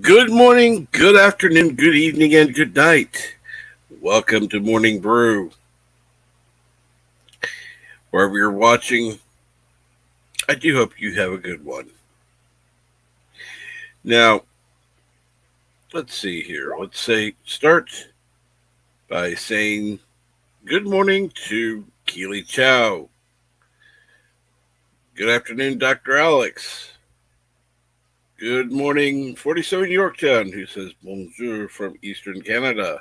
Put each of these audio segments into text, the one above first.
Good morning, good afternoon, good evening, and good night. Welcome to Morning Brew. Wherever you're watching, I do hope you have a good one. Now, let's see here. Start by saying good morning to Keely Chow. Good afternoon, Dr. Alex. Good morning, 47 Yorktown, who says bonjour from Eastern Canada.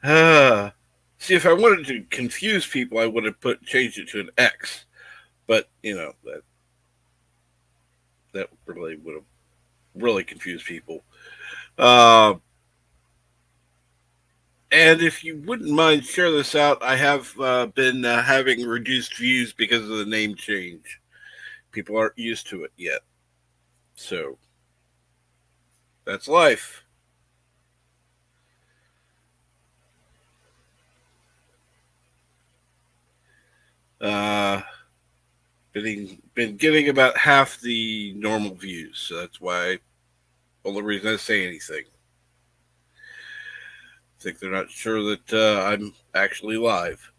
See, if I wanted to confuse people, I would have changed it to an X. But that really would have really confused people. Uh, and if you wouldn't mind, share this out. I have been having reduced views because of the name change. People aren't used to it yet, so that's life. Uh, been getting about half the normal views, so that's why. Only reason I say anything. I think they're not sure that I'm actually live.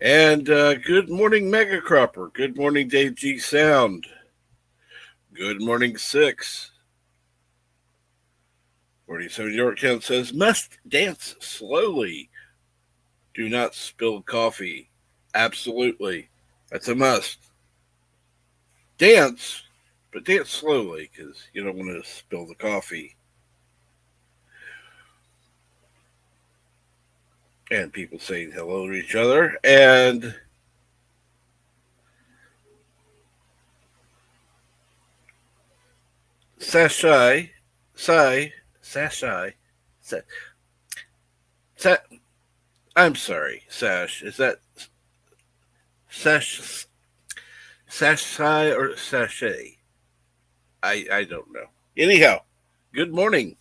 And good morning, Mega Cropper. Good morning, Dave G Sound. Good morning, Six. 47 Yorktown says, must dance slowly. Do not spill coffee. Absolutely. That's a must. Dance, but dance slowly because you don't want to spill the coffee. And people saying hello to each other. And Sashai, Sashai, Sa- I'm sorry, Sash. Is that Sash, Sashai or Sachet? I don't know. Anyhow, good morning.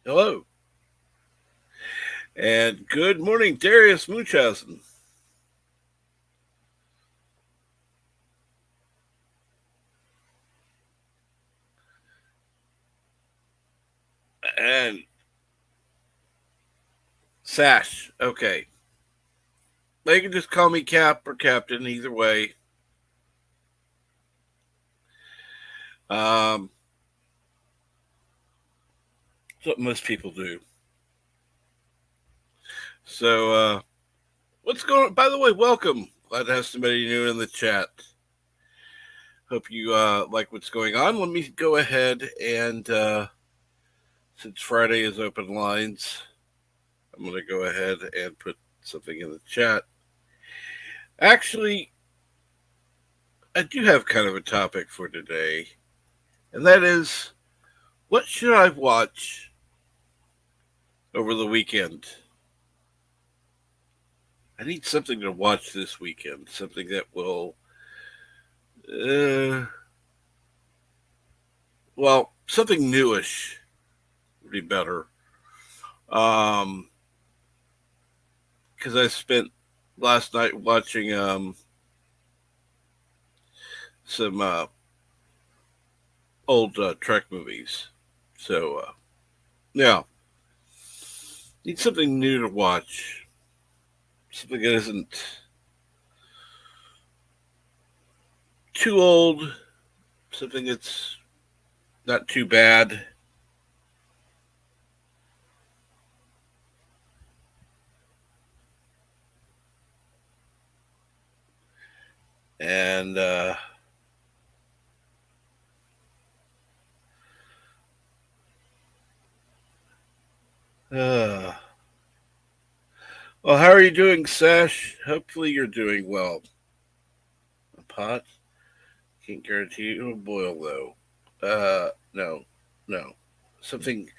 Hello. And good morning, Darius Munchausen. And Sash. Okay. They can just call me Cap or Captain, either way. Um, that's what most people do. So, what's going on? By the way, welcome. Glad to have somebody new in the chat. Hope you like what's going on. Let me go ahead and, since Friday is open lines, I'm going to go ahead and put something in the chat. Actually, I do have kind of a topic for today, and that is what should I watch over the weekend? I need something to watch this weekend, something that will, uh, something newish would be better. Because I spent last night watching some old Trek movies. So, yeah, need something new to watch. Something that isn't too old. Something that's not too bad. And uh, well, how are you doing, Sash? Hopefully, you're doing well. A pot? Can't guarantee it'll boil though. No, no. Something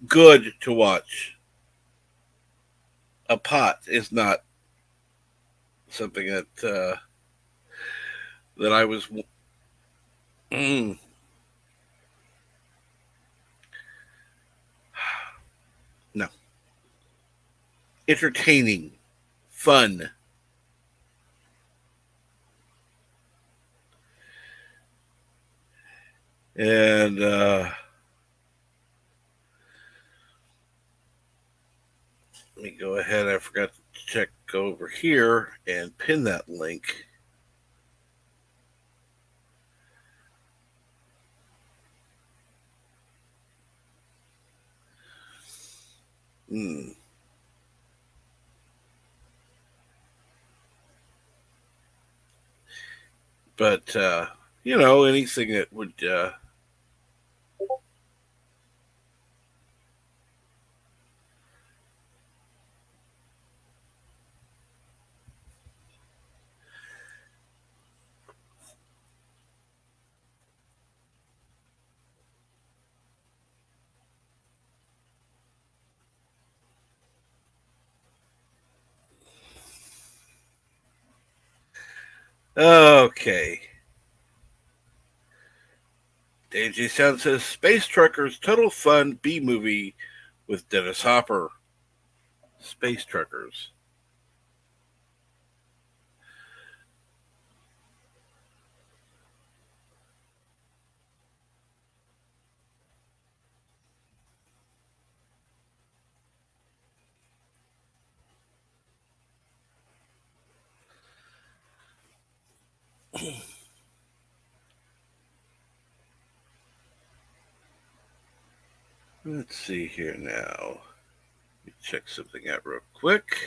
good to watch. A pot is not something that I was. Mm, no, entertaining, fun. And let me go ahead. I forgot to check over here and pin that link. Hmm. But anything that would okay. AJ Sound says Space Truckers Total Fun B movie with Dennis Hopper. Space Truckers. Let's see here now. Let me check something out real quick.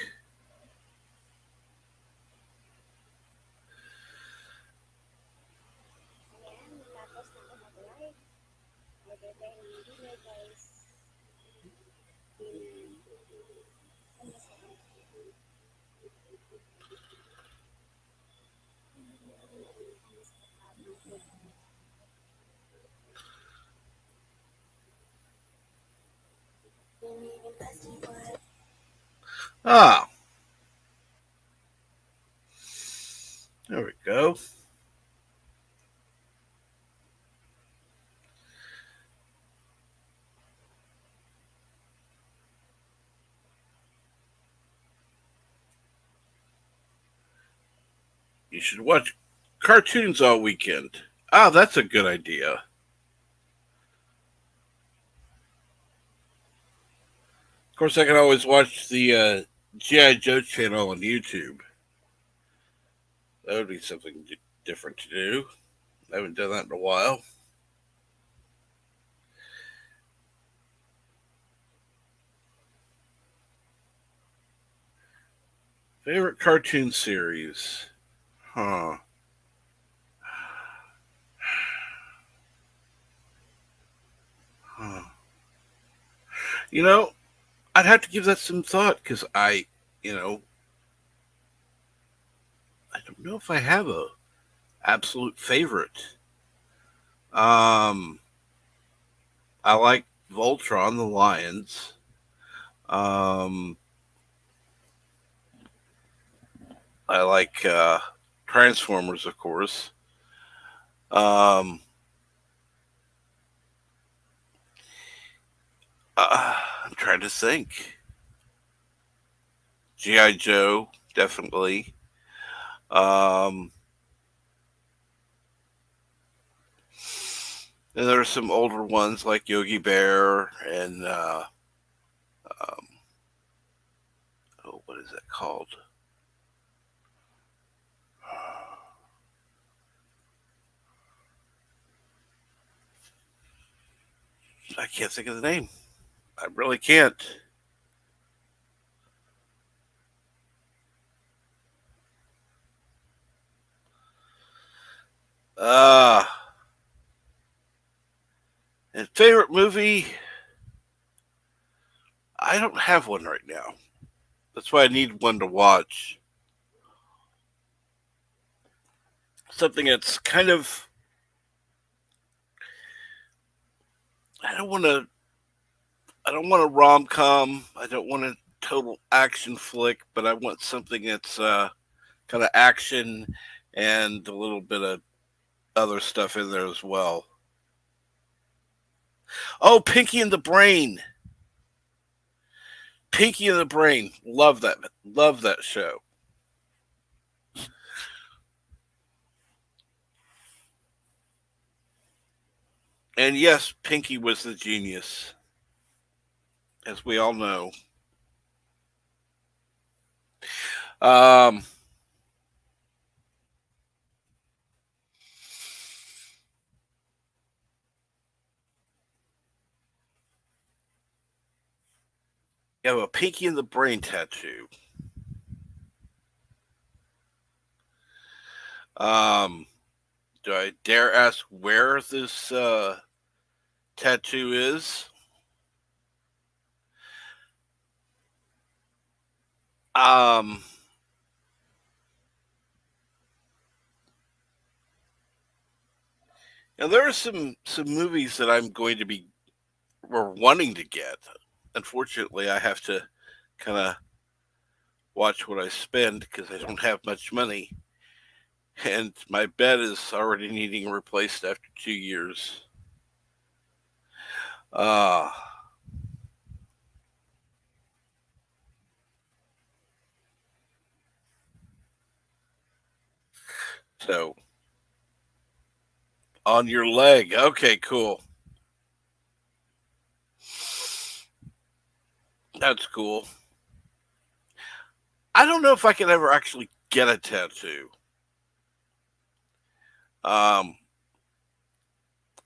Ah, there we go. You should watch cartoons all weekend. Ah, that's a good idea. Of course, I can always watch the G.I. Joe channel on YouTube. That would be something different to do. I haven't done that in a while. Favorite cartoon series? Huh. Huh. You know, I'd have to give that some thought because you know, I don't know if I have a absolute favorite. Um, I like Voltron, the Lions. Um, I like Transformers, of course. Um, I'm trying to think. GI Joe, definitely. Um, and there are some older ones like Yogi Bear and um, oh, what is that called? I can't think of the name. I really can't. Uh, and favorite movie? I don't have one right now. That's why I need one to watch. Something that's kind of I don't want to I don't want a rom com. I don't want a total action flick, but I want something that's kind of action and a little bit of other stuff in there as well. Oh, Pinky and the Brain. Pinky and the Brain. Love that. Love that show. And yes, Pinky was the genius, as we all know. Um, you have a Pinky in the Brain tattoo. Um, do I dare ask where this tattoo is? Um, Now there are some movies that I'm going to be or wanting to get. Unfortunately, I have to kind of watch what I spend because I don't have much money, and my bed is already needing replaced after 2 years. Uh so on your leg. Okay, cool. That's cool. I don't know if I could ever actually get a tattoo. Um,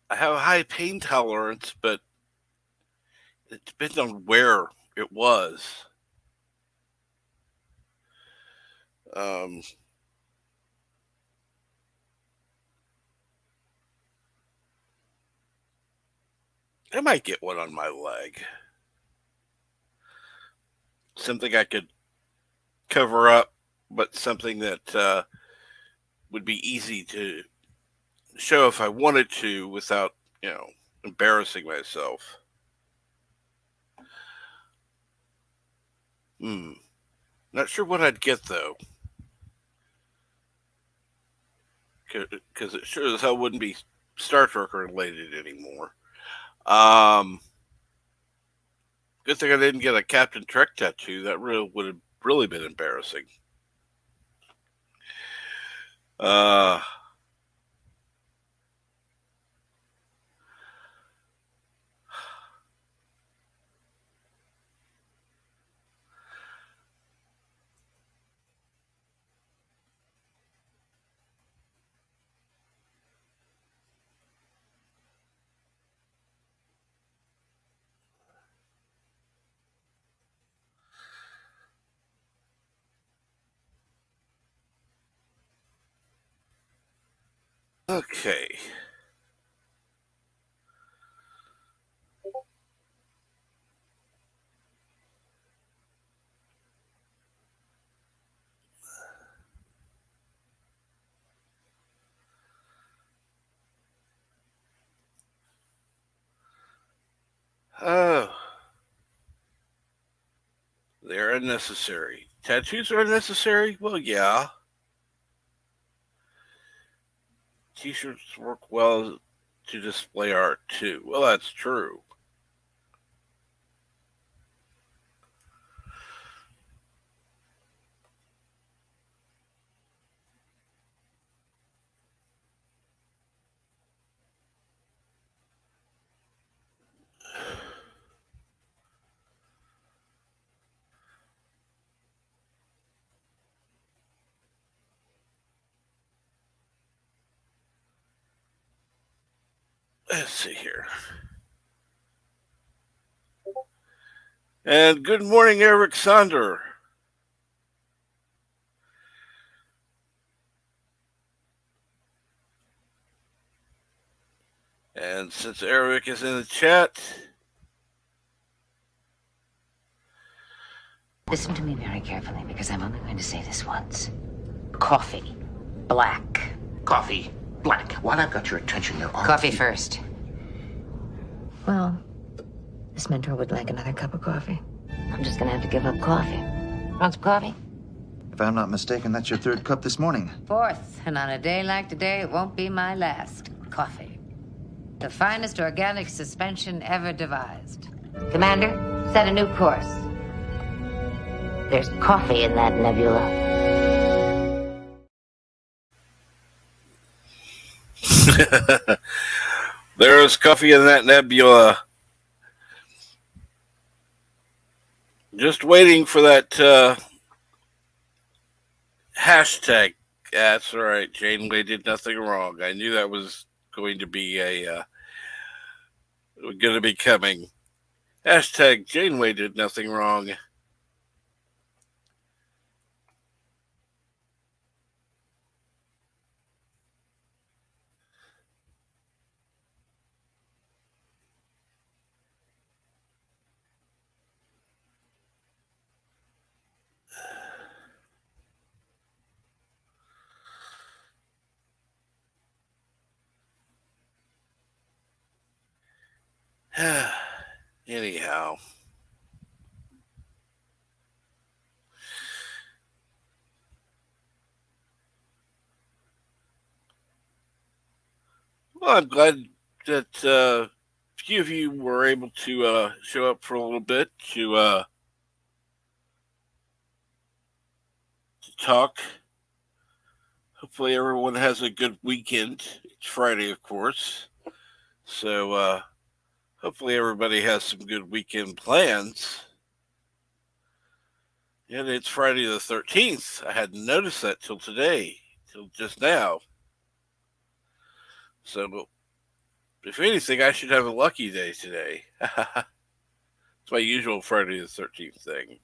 I have a high pain tolerance, but it depends on where it was. Um, I might get one on my leg. Something I could cover up, but something that would be easy to show if I wanted to without, embarrassing myself. Hmm. Not sure what I'd get though, because it sure as hell wouldn't be Star Trek related anymore. Um, Good thing I didn't get a Captain Trek tattoo. That really would have really been embarrassing. Uh, okay. Oh, they're unnecessary. Tattoos are unnecessary? Well, yeah. T-shirts work well to display art too. Well, that's true. Let's see here. And good morning, Eric Sander. And since Eric is in the chat, listen to me very carefully because I'm only going to say this once. Coffee. Black. Coffee. Black. While I've got your attention, there are... Coffee first. Well, this mentor would like another cup of coffee. I'm just gonna have to give up coffee. Want some coffee? If I'm not mistaken, that's your third cup this morning. Fourth, and on a day like today, it won't be my last. Coffee. The finest organic suspension ever devised. Commander, set a new course. There's coffee in that nebula. There's coffee in that nebula. Just waiting for that hashtag. That's right. Janeway did nothing wrong. I knew that was going to be going to be coming. Hashtag Janeway did nothing wrong. Anyhow, well, I'm glad that a few of you were able to show up for a little bit to talk. Hopefully, everyone has a good weekend. It's Friday, of course. So, hopefully, everybody has some good weekend plans. And it's Friday the 13th. I hadn't noticed that till today, till just now. So, if anything, I should have a lucky day today. It's my usual Friday the 13th thing.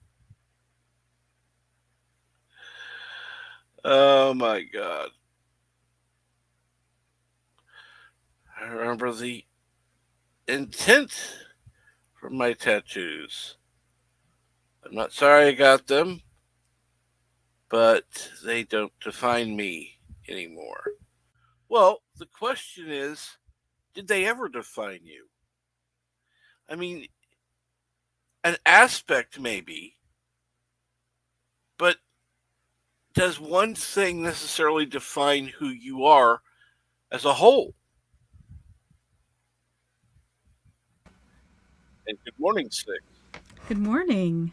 Oh my god. I remember the intent from my tattoos. I'm not sorry I got them, but they don't define me anymore. Well, the question is, did they ever define you? I mean, an aspect maybe, but does one thing necessarily define who you are as a whole? And good morning, Six. Good morning.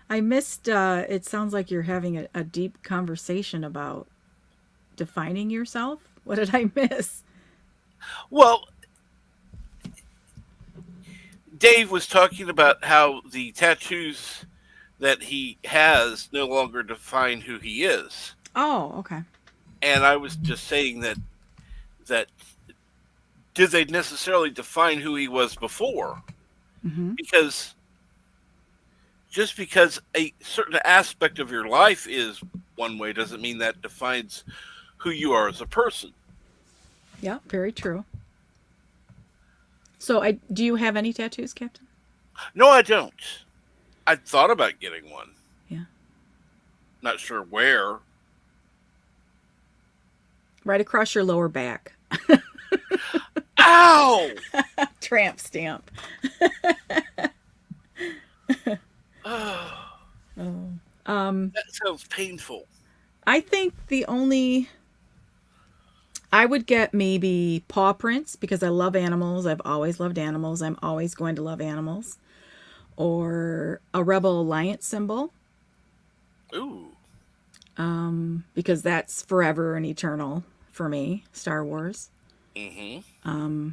I missed, it sounds like you're having a deep conversation about defining yourself. What did I miss? Well, Dave was talking about how the tattoos that he has no longer define who he is. Oh, okay. And I was just saying that did they necessarily define who he was before? Mm-hmm. Because just because a certain aspect of your life is one way doesn't mean that defines who you are as a person. Yeah, very true. So, do you have any tattoos, Captain? No, I don't. I thought about getting one. Yeah. Not sure where. Right across your lower back. Ow! Tramp stamp. Oh, Oh. that sounds painful. I think I would get maybe paw prints because I love animals. I've always loved animals. I'm always going to love animals. Or a Rebel Alliance symbol. Ooh. Because that's forever and eternal for me, Star Wars. Mm-hmm.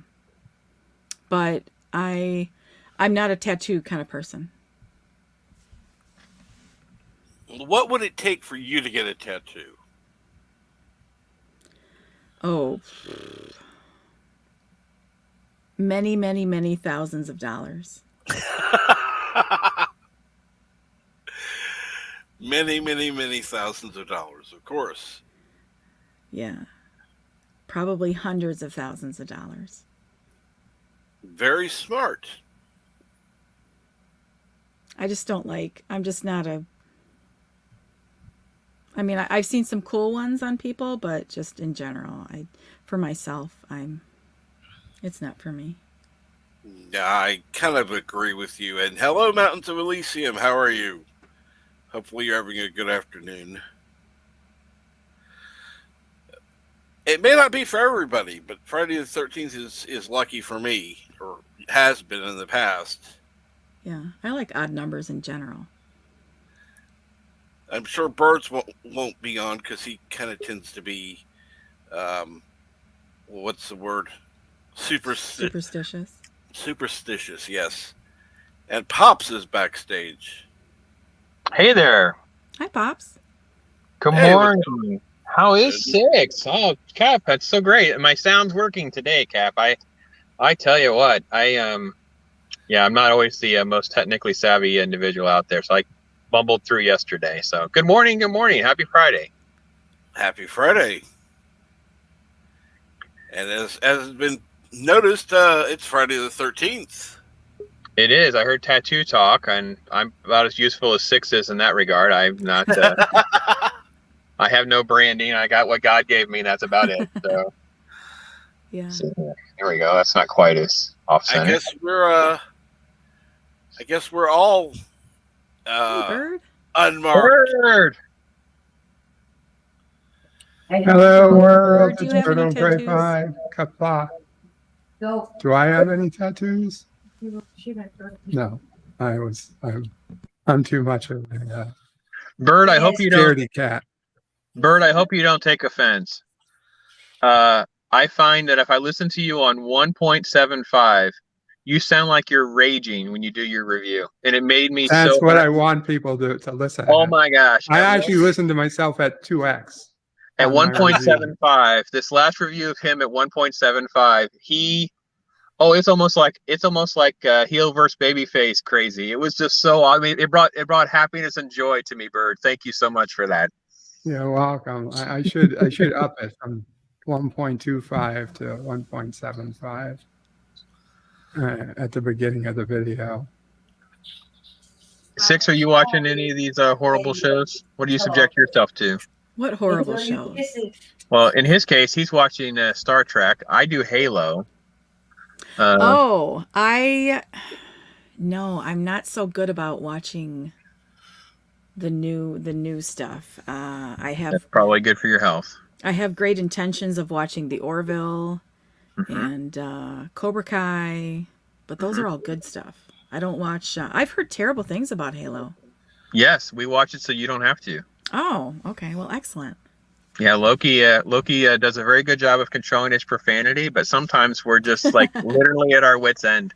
But I'm not a tattoo kind of person. What would it take for you to get a tattoo? Oh, many, many, many thousands of dollars. Many, many, many thousands of dollars, of course. Yeah, probably hundreds of thousands of dollars. Very smart. I just don't like. I'm just not a. I mean, I've seen some cool ones on people, but just in general, for myself, it's not for me. Yeah, I kind of agree with you. And hello, Mountains of Elysium. How are you? Hopefully, you're having a good afternoon. It may not be for everybody, but Friday the 13th is lucky for me, or has been in the past. Yeah, I like odd numbers in general. I'm sure Birds won't be on because he kind of tends to be, what's the word? Superstitious. Superstitious, yes. And Pops is backstage. Hey there. Hi, Pops. Good Hey, what's morning. How is good? 6? Oh, Cap, that's so great. My sound's working today, Cap. I tell you what, yeah, I'm not always the most technically savvy individual out there, so I bumbled through yesterday. So good morning, happy Friday. Happy Friday. And as has been noticed, it's Friday the 13th. It is. I heard tattoo talk, and I'm about as useful as 6 is in that regard. I'm not. I have no branding. I got what God gave me. That's about it. So, Yeah. so here we go. That's not quite as off I center. guess we're all Hey, Bird. unmarked. Bird. Hello, world. Bird, do you It's have any Bruno tattoos? Grapevine. Kappa. Do I have any tattoos? No, I'm too much of a Bird, I hope you don't. scaredy cat. Bird, I hope you don't take offense. I find that if I listen to you on 1.75, you sound like you're raging when you do your review, and it made me That's so. what I want people to listen. Oh at. my gosh! I actually listen to myself at 2x. At on my review. 1.75, this last review of him at 1.75, it's almost like heel versus babyface crazy. It was just so. I mean, it brought happiness and joy to me, Bird. Thank you so much for that. You're welcome. I should up it from 1.25 to 1.75 at the beginning of the video. 6, are you watching any of these horrible shows? What do you subject yourself to? What horrible shows? Well, in his case, he's watching Star Trek. I do Halo. No, I'm not so good about watching the new stuff. That's probably good for your health. I have great intentions of watching The Orville and Cobra Kai, but those are all good stuff. I don't watch. I've heard terrible things about Halo. Yes, we watch it so you don't have to. Oh, okay. Well, excellent. Yeah, Loki does a very good job of controlling his profanity, but sometimes we're just like literally at our wits' end.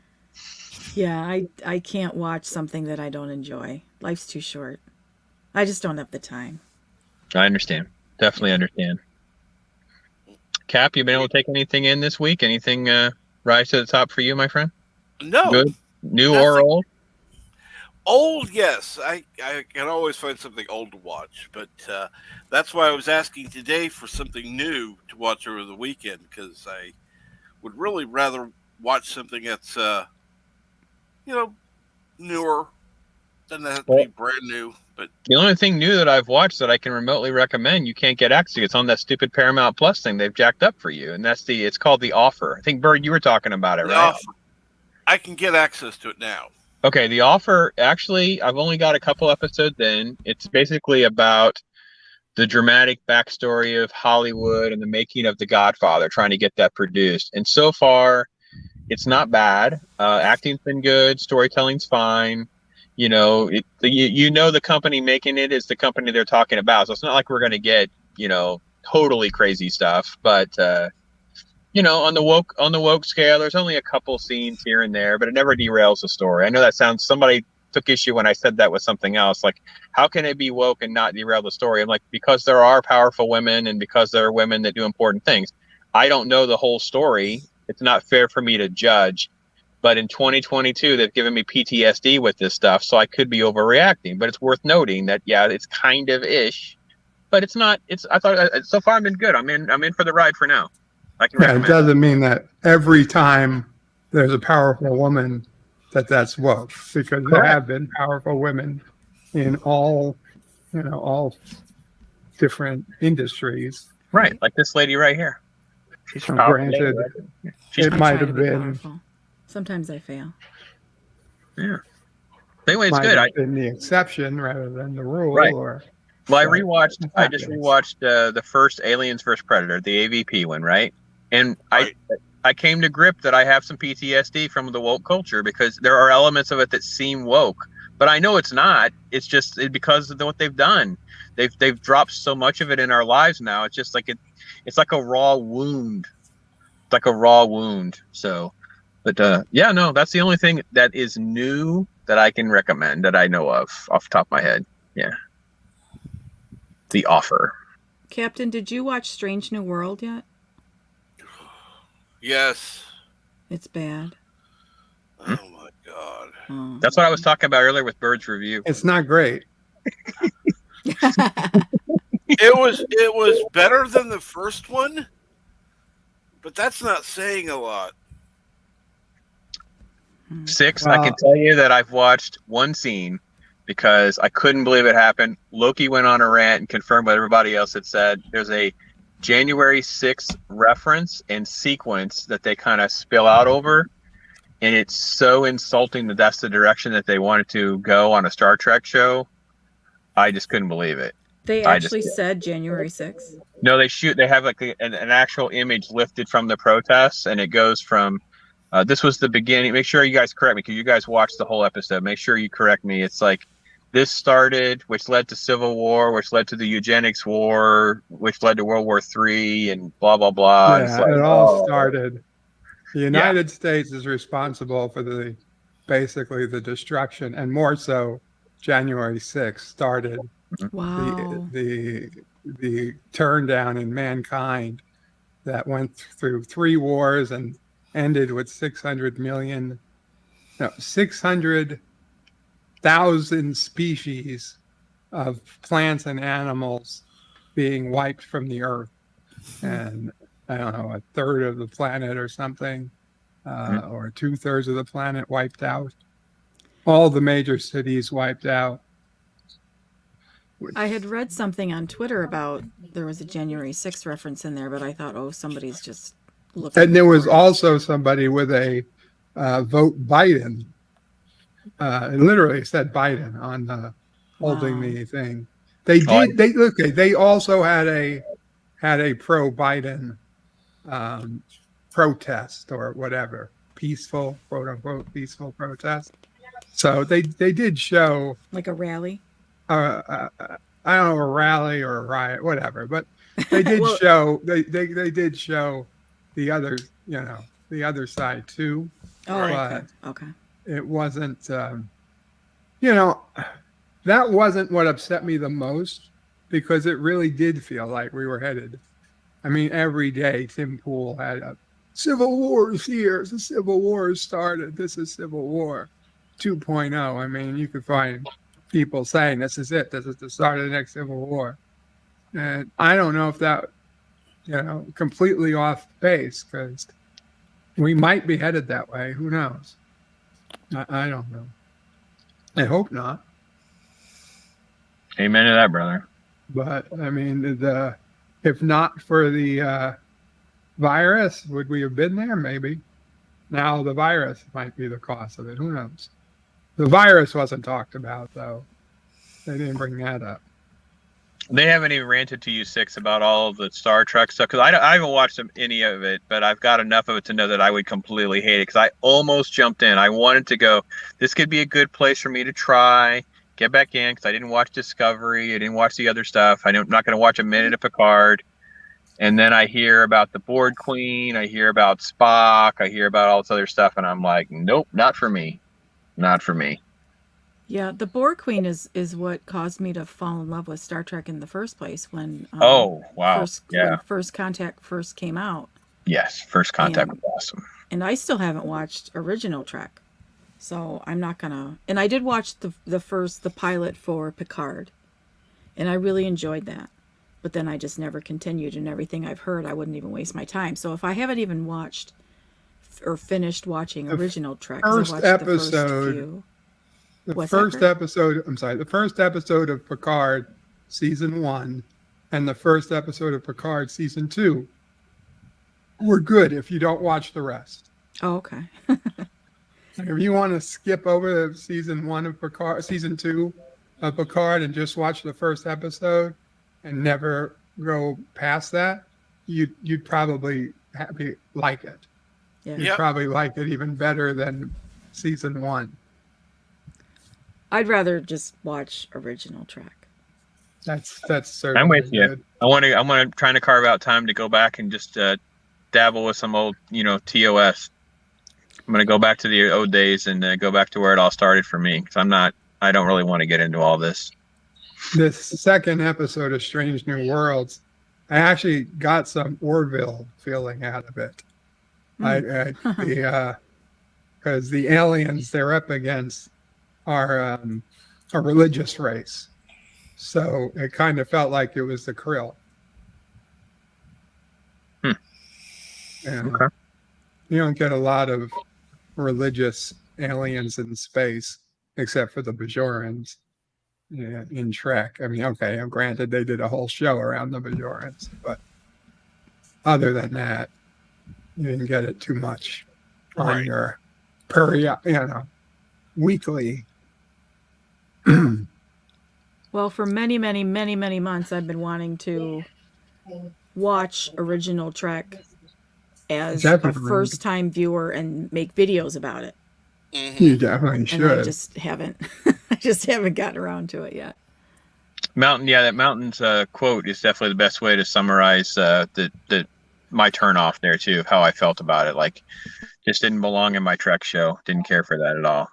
Yeah, I can't watch something that I don't enjoy. Life's too short. I just don't have the time. I understand. Definitely understand. Cap, you been able to take anything in this week? Anything rise to the top for you, my friend? No. Good? New Nothing. or old? Old, yes. I can always find something old to watch, but that's why I was asking today for something new to watch over the weekend, because I would really rather watch something that's newer. Doesn't have to be brand new. But the only thing new that I've watched that I can remotely recommend, you can't get access to, it's on that stupid Paramount Plus thing they've jacked up for you, and it's called The Offer. I think, Bird, you were talking about it, The right? Offer. I can get access to it now. Okay, The Offer, actually, I've only got a couple episodes in. It's basically about the dramatic backstory of Hollywood and the making of The Godfather, trying to get that produced. And so far, it's not bad. Acting's been good. Storytelling's fine. The company making it is the company they're talking about. So it's not like we're going to get, totally crazy stuff. But, on the woke scale, there's only a couple scenes here and there, but it never derails the story. I know somebody took issue when I said that with something else. Like, how can it be woke and not derail the story? I'm like, because there are powerful women and because there are women that do important things. I don't know the whole story. It's not fair for me to judge. But in 2022, they've given me PTSD with this stuff, so I could be overreacting. But it's worth noting that, yeah, it's kind of ish, but it's not. I thought so far I've been good. I'm in for the ride for now. I can recommend. It doesn't mean that every time there's a powerful woman that's woke, because there have been powerful women in all different industries. Right, like this lady right here. She's granted, it might have been. Powerful. Sometimes I fail. Yeah. Anyway, it's good. I've been the exception rather than the rule. Right. Well, I just rewatched the first Aliens vs. Predator, the AVP one, right? And Right. I came to grip that I have some PTSD from the woke culture because there are elements of it that seem woke, but I know it's not. It's just because of what they've done. They've dropped so much of it in our lives now. It's just like it's like a raw wound like a raw wound. So, but yeah, no, that's the only thing that is new that I can recommend that I know of off the top of my head. Yeah, The Offer. Captain, did you watch Strange New World yet? Yes. It's bad. Oh my god. Oh. That's what I was talking about earlier with Bird's Review. It's not great. It was better than the first one, but that's not saying a lot. 6, Well, I can tell you that I've watched one scene because I couldn't believe it happened. Loki went on a rant and confirmed what everybody else had said. There's a January 6th reference and sequence that they kind of spill out over, and it's so insulting that that's the direction that they wanted to go on a Star Trek show. I just couldn't believe it. They actually said January 6th. No, they have like an actual image lifted from the protests, and it goes from this was the beginning. Make sure you guys correct me because you guys watched the whole episode. Make sure you correct me. It's like this started, which led to Civil War, which led to the Eugenics War, which led to World War III, and blah blah blah. Yeah, it all started. The United States is responsible for basically the destruction, and more so, January 6th started Wow. the turn down in mankind that went through 3 wars and ended with 600,000 species of plants and animals being wiped from the earth, and I don't know, a third of the planet or something, or 2/3 of the planet wiped out. All the major cities wiped out. I had read something on Twitter about there was a January 6th reference in there, but I thought, oh, somebody's just looking. And there was also somebody with a vote Biden. It literally said Biden on the holding the thing. They did. They also had a pro Biden protest or whatever, peaceful, quote unquote, peaceful protest. So they did show like a rally. I don't know, a rally or a riot, whatever. But they did show they did show the other, the other side too. Oh, but okay. It wasn't, that wasn't what upset me the most, because it really did feel like we were headed. I mean, every day Tim Pool had a Civil War is here. The Civil War has started. This is Civil War 2.0. I mean, you could find people saying this is it. This is the start of the next Civil War. And I don't know if that, completely off base, because we might be headed that way. Who knows? I don't know. I hope not. Amen to that, brother. But I mean, if not for the virus, would we have been there? Maybe. Now the virus might be the cause of it. Who knows? The virus wasn't talked about, though. They didn't bring that up. They haven't even ranted to you, Six, about all of the Star Trek stuff, because I haven't watched any of it, but I've got enough of it to know that I would completely hate it, because I almost jumped in. I wanted to go, this could be a good place for me to try, get back in, because I didn't watch Discovery, I didn't watch the other stuff, I'm not going to watch a minute of Picard, and then I hear about the Board Queen, I hear about Spock, I hear about all this other stuff, and I'm like, nope, not for me. Not for me. Yeah, the Borg Queen is what caused me to fall in love with Star Trek in the first place when when First Contact first came out. Yes, First Contact was awesome. And I still haven't watched original Trek. So I'm not gonna, and I did watch the pilot for Picard. And I really enjoyed that. But then I just never continued, and everything I've heard I wouldn't even waste my time. So if I haven't even watched or finished watching original Trek, the first episode of Picard season 1 and the first episode of Picard season 2 were good if you don't watch the rest. Oh, okay. If you want to skip over season 1 of Picard, season 2 of Picard, and just watch the first episode and never go past that, you'd probably like it. Yeah. You'd probably like it even better than season 1. I'd rather just watch original Trek. That's certainly I'm with you. good. I'm trying to carve out time to go back and just dabble with some old, TOS. I'm gonna go back to the old days and go back to where it all started for me. Because I don't really want to get into all this. This second episode of Strange New Worlds, I actually got some Orville feeling out of it. Because the aliens they're up against are a religious race, so it kind of felt like it was the Krill. And Okay. you don't get a lot of religious aliens in space, except for the Bajorans in Trek. I mean, okay, granted, they did a whole show around the Bajorans, but other than that, you didn't get it too much on your weekly. Well, for many, many, many, many months, I've been wanting to watch original Trek as Definitely. a first-time viewer and make videos about it. You definitely should. And I just haven't. I just haven't gotten around to it yet. That Mountain's quote is definitely the best way to summarize my turn off there too. How I felt about it, like just didn't belong in my Trek show. Didn't care for that at all.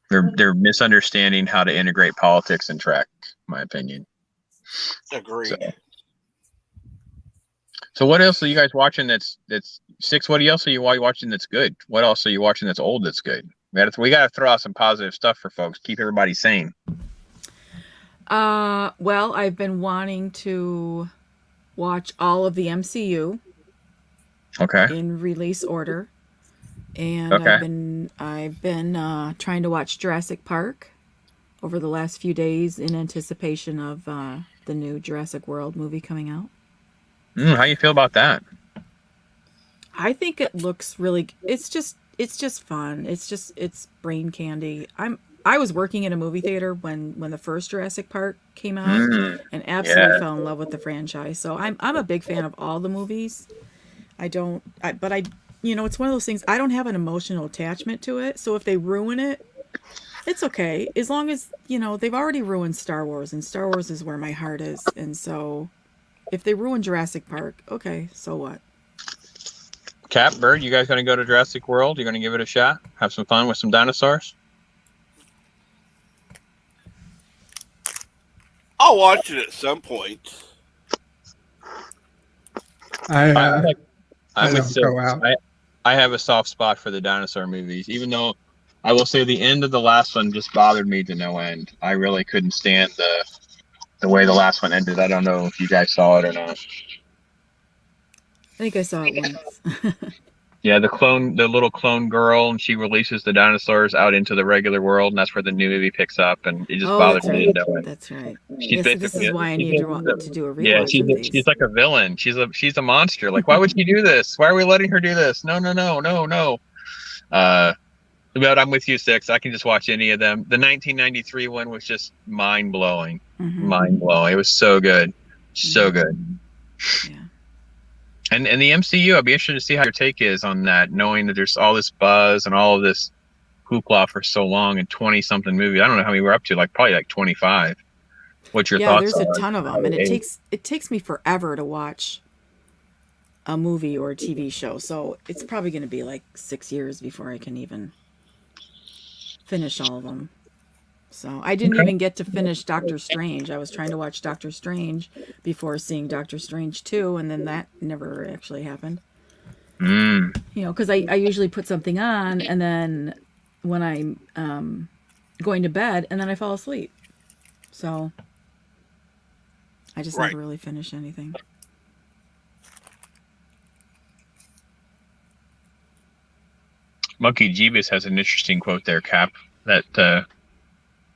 They're misunderstanding how to integrate politics in Trek, in my opinion. Agreed. So what else are you guys watching? That's Six. What else are you watching that's good? What else are you watching that's old that's good? We got to throw out some positive stuff for folks. Keep everybody sane. Well, I've been wanting to watch all of the MCU. Okay. In release order, and okay. I've been trying to watch Jurassic Park over the last few days in anticipation of the new Jurassic World movie coming out. How you feel about that? I think it looks really. It's just fun. It's brain candy. I was working in a movie theater when the first Jurassic Park came out, and absolutely fell in love with the franchise. So I'm a big fan of all the movies. It's one of those things. I don't have an emotional attachment to it. So if they ruin it, it's okay. As long as they've already ruined Star Wars, and Star Wars is where my heart is. And so, if they ruin Jurassic Park, okay, so what? Cap, Bird, you guys going to go to Jurassic World? You're going to give it a shot? Have some fun with some dinosaurs? I'll watch it at some point. I have a soft spot for the dinosaur movies, even though I will say the end of the last one just bothered me to no end. I really couldn't stand the way the last one ended. I don't know if you guys saw it or not. I think I saw it once. Yeah, the little clone girl, and she releases the dinosaurs out into the regular world, and that's where the new movie picks up, and it just bothered me. That's right. This is why I need to do a rewatch. Yeah, she's like a villain. She's a monster. Like, why would she do this? Why are we letting her do this? No. But I'm with you, Six. I can just watch any of them. The 1993 one was just mind blowing. Mind blowing. It was so good, so good. Yeah. And the MCU, I'd be interested to see how your take is on that, knowing that there's all this buzz and all of this hoopla for so long and 20-something movies. I don't know how many we're up to, probably 25. What's your thoughts? Yeah, there's a ton of them, and it takes me forever to watch a movie or a TV show, so it's probably going to be 6 years before I can even finish all of them. So I didn't even get to finish Doctor Strange. I was trying to watch Doctor Strange before seeing Doctor Strange 2, and then that never actually happened. Because I usually put something on, and then when I'm going to bed, and then I fall asleep. So I just never really finish anything. Monkey Jeebus has an interesting quote there, Cap, that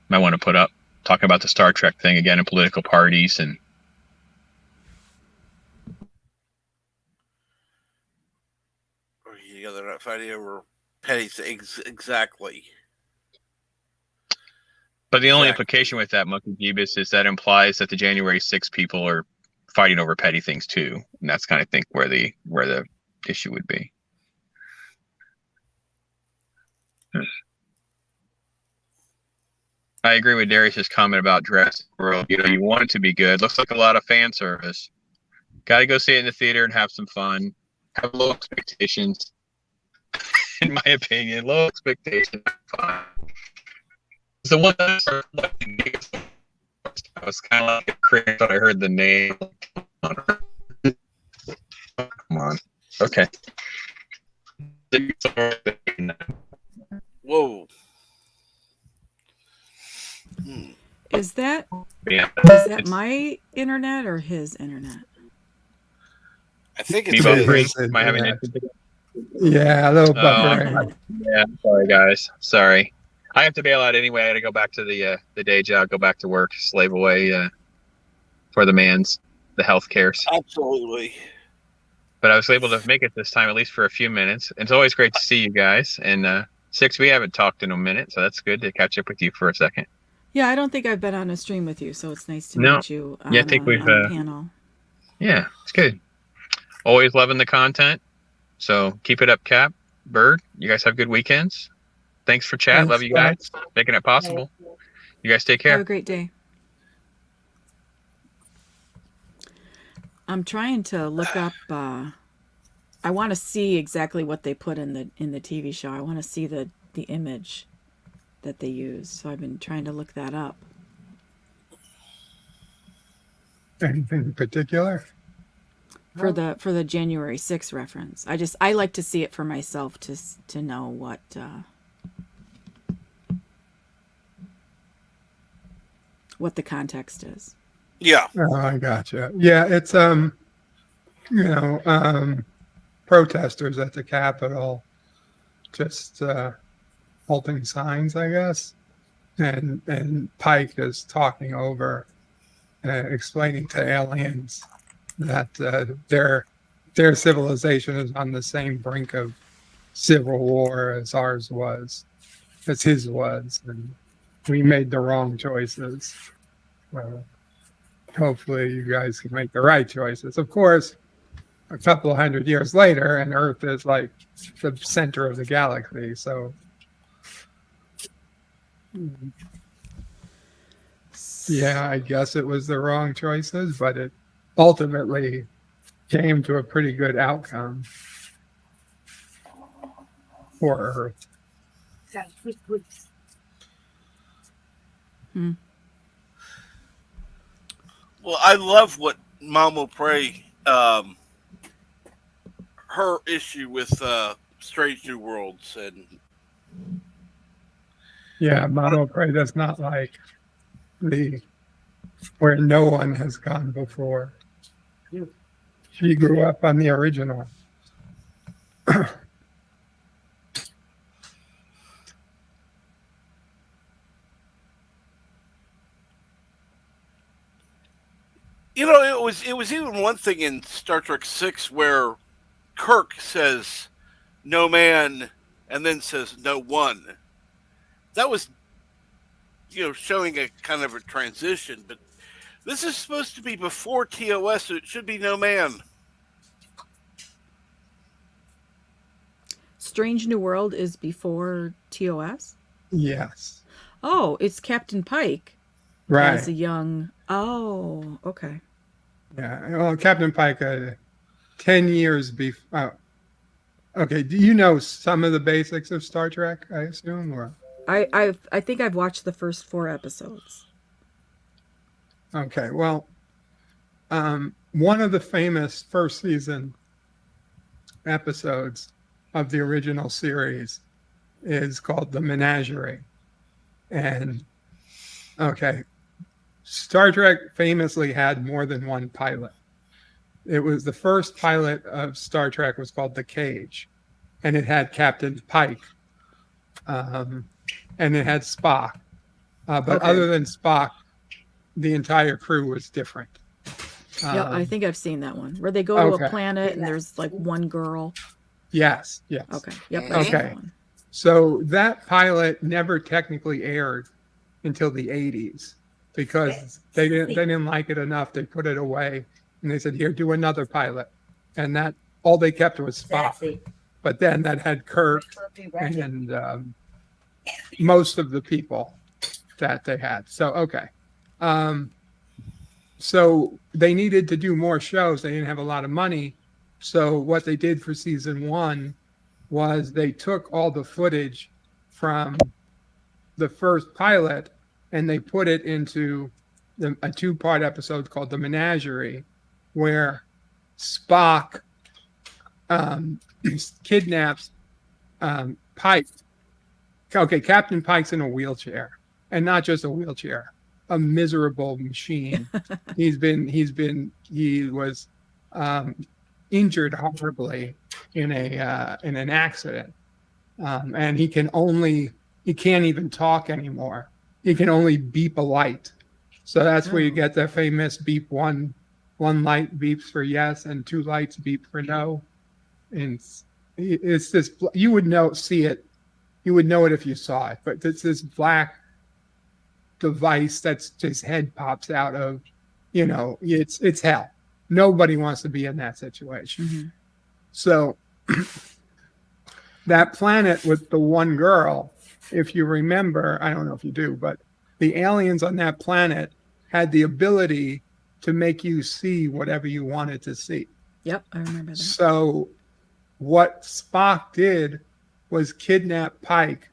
might want to put up, talking about the Star Trek thing again and political parties and they're not fighting over petty things exactly. But the only implication with that, Monkey Jeebus, is that implies that the January 6th people are fighting over petty things too, and that's kind of think where the issue would be. I agree with Darius's comment about Jurassic World. You want it to be good. Looks like a lot of fan service. Gotta go see it in the theater and have some fun. Have low expectations. In my opinion, low expectations. Fun. It's the one that I was kind of like a cringe when I heard the name. Come on. Okay. Whoa. Is that Yeah. my internet or his internet? I think Me it's buffering? his. Am I having Yeah. it? Yeah, a little Oh, buffering. yeah. Sorry, guys. Sorry. I have to bail out anyway. I got to go back to the day job, go back to work, slave away for the health cares. Absolutely. But I was able to make it this time, at least for a few minutes. It's always great to see you guys. And Six, we haven't talked in a minute, so that's good to catch up with you for a second. Yeah, I don't think I've been on a stream with you, so it's nice to No. meet you on, Yeah, I think we've, on a panel. Yeah, it's good. Always loving the content. So keep it up, Cap. Bird, you guys have good weekends. Thanks for chat. Thanks, Love you guys. Making it possible. You guys take care. Have a great day. I'm trying to look up. I want to see exactly what they put in the TV show. I want to see the image that they use. So I've been trying to look that up. Anything in particular? For the January 6th reference. I like to see it for myself to know what the context is. Yeah. Oh, I gotcha. Yeah, it's protesters at the Capitol just holding signs, I guess. And Pike is talking over, explaining to aliens that their civilization is on the same brink of civil war as ours was, as his was, and we made the wrong choices. Well, hopefully you guys can make the right choices. Of course, a couple of 100 years later, and Earth is like the center of the galaxy, so yeah, I guess it was the wrong choices, but it ultimately came to a pretty good outcome for Earth. Well, I love what Mama Pray, her issue with Strange New Worlds, and Yeah, Mama Pray does not like where no one has gone before. She grew up on the original. you know, it was even one thing in Star Trek 6 where Kirk says "no man" and then says "no one." That was, showing a kind of a transition, but this is supposed to be before TOS, so it should be "no man." Strange New World is before TOS? Yes. Oh, it's Captain Pike. Right. As a young... Oh, okay. Yeah. Well, Captain Pike, 10 years before... okay, do you know some of the basics of Star Trek, I assume? Or I think I've watched the first 4 episodes. okay, well, one of the famous first season episodes of the original series is called The Menagerie. And, okay, Star Trek famously had more than one pilot. It was the first pilot of Star Trek was called The Cage, and it had Captain Pike, and it had Spock. But Okay. other than Spock, the entire crew was different. Yeah, I think I've seen that one where they go to okay. a planet and there's like one girl. Yes. Okay. Yep. I've seen Okay. that one. So that pilot never technically aired until the 80s because they didn't like it enough. They put it away and they said, "Here, do another pilot," and that all they kept was Spock. But then that had Kirk and most of the people that they had. So okay. so they needed to do more shows. They didn't have a lot of money. So what they did for season 1 was they took all the footage from the first pilot and they put it into a 2-part episode called The Menagerie, where Spock kidnaps Pike. Okay, Captain Pike's in a wheelchair, and not just a wheelchair, a miserable machine. He was injured horribly in an accident, and he can't even talk anymore. He can only beep a light. So that's where you get the famous beep. One light beeps for yes, and 2 lights beep for no. And it's this, you would see it. You would know it if you saw it, but it's this black device that's his head pops out of. It's hell. Nobody wants to be in that situation. Mm-hmm. So that planet with the one girl, if you remember, I don't know if you do, but the aliens on that planet had the ability to make you see whatever you wanted to see. Yep, I remember that. So what Spock did was kidnap Pike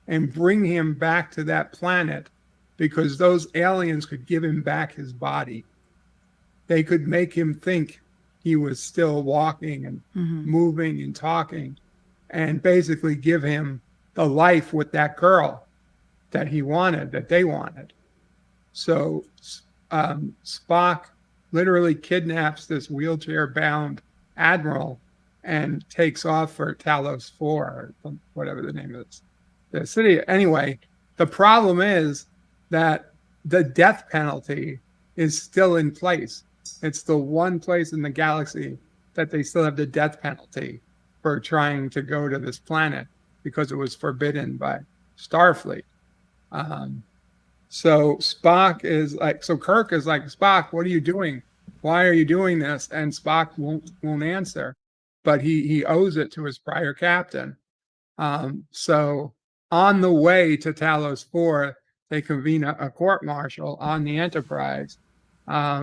and bring him back to that planet because those aliens could give him back his body. They could make him think he was still walking and moving and talking, and basically give him the life with that girl that he wanted, that they wanted. So Spock literally kidnaps this wheelchair-bound admiral and takes off for Talos 4, or whatever the name is, the city. Anyway, the problem is that the death penalty is still in place. It's the one place in the galaxy that they still have the death penalty for trying to go to this planet because it was forbidden by Starfleet. So Spock is like, so Kirk is like, Spock, what are you doing? Why are you doing this? And Spock won't answer, but he owes it to his prior captain. So on the way to Talos 4, they convene a court martial on the Enterprise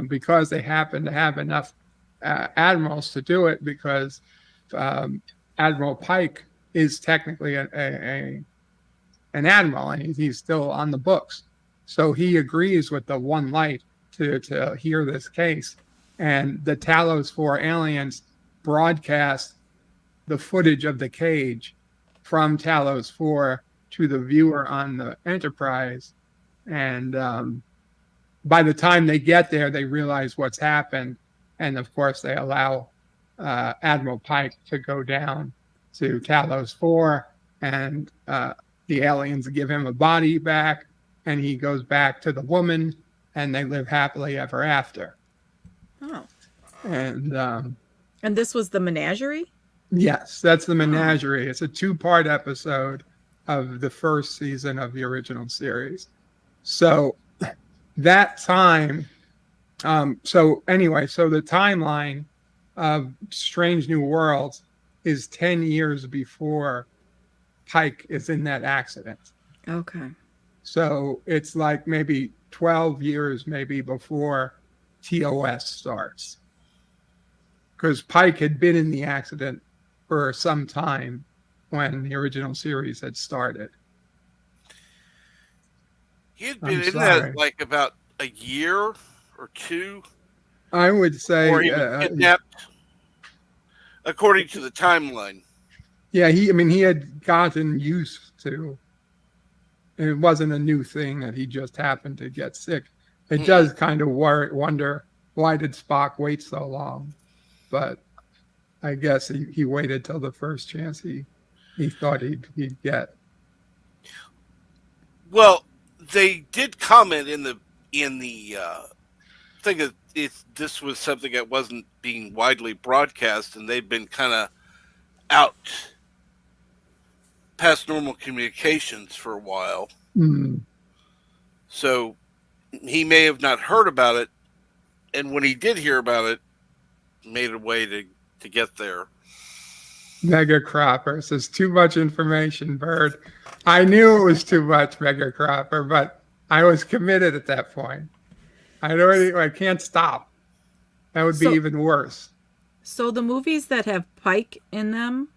because they happen to have enough admirals to do it, because Admiral Pike is technically an admiral, and he's still on the books. So he agrees with the one light to hear this case. And the Talos 4 aliens broadcast the footage of the cage from Talos 4 to the viewer on the Enterprise. And by the time they get there, they realize what's happened. And of course, they allow Admiral Pike to go down to Talos 4, and the aliens give him a body back, and he goes back to the woman, and they live happily ever after. Oh. And this was the Menagerie? Yes, that's the Menagerie. It's a 2-part episode of the first season of the original series. So that time, so the timeline of Strange New Worlds is 10 years before Pike is in that accident. Okay. So it's like maybe 12 years maybe before TOS starts. Because Pike had been in the accident for some time when the original series had started. He'd been in that like about a year or 2. I would say. Or he was kidnapped, according to the timeline. Yeah, he had gotten used to. It wasn't a new thing that he just happened to get sick. It does kind of wonder, why did Spock wait so long? But I guess he waited till the first chance he thought he'd get. Well, they did comment in the thing that this was something that wasn't being widely broadcast, and they've been kind of out past normal communications for a while. Mm. So he may have not heard about it, and when he did hear about it, made a way to get there. Mega Cropper says, too much information, Bird. I knew it was too much, Mega Cropper, but I was committed at that point. I can't stop. That would be So, even worse. so the movies that have Pike in them,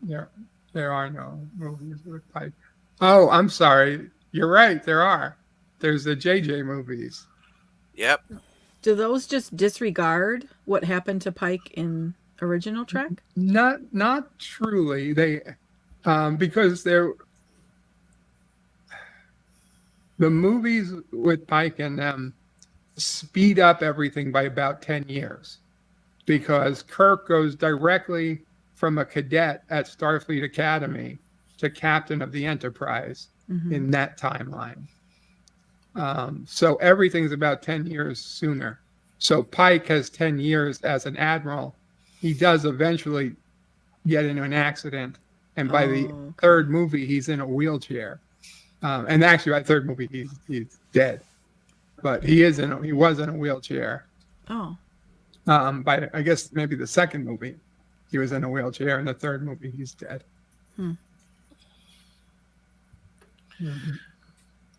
There are no movies with Pike. Oh, I'm sorry. You're right. There are. There's the JJ movies. Yep. do those just disregard what happened to Pike in original Trek? Not truly. They because they're the movies with Pike in them speed up everything by about 10 years because Kirk goes directly from a cadet at Starfleet Academy to captain of the Enterprise in that timeline. So everything's about 10 years sooner. So Pike has 10 years as an admiral. He does eventually get into an accident. And by the Oh, okay. third movie, he's in a wheelchair. And actually, by the third movie, he's dead. But he was in a wheelchair. Oh, By I guess maybe the second movie, he was in a wheelchair. In the third movie, he's dead.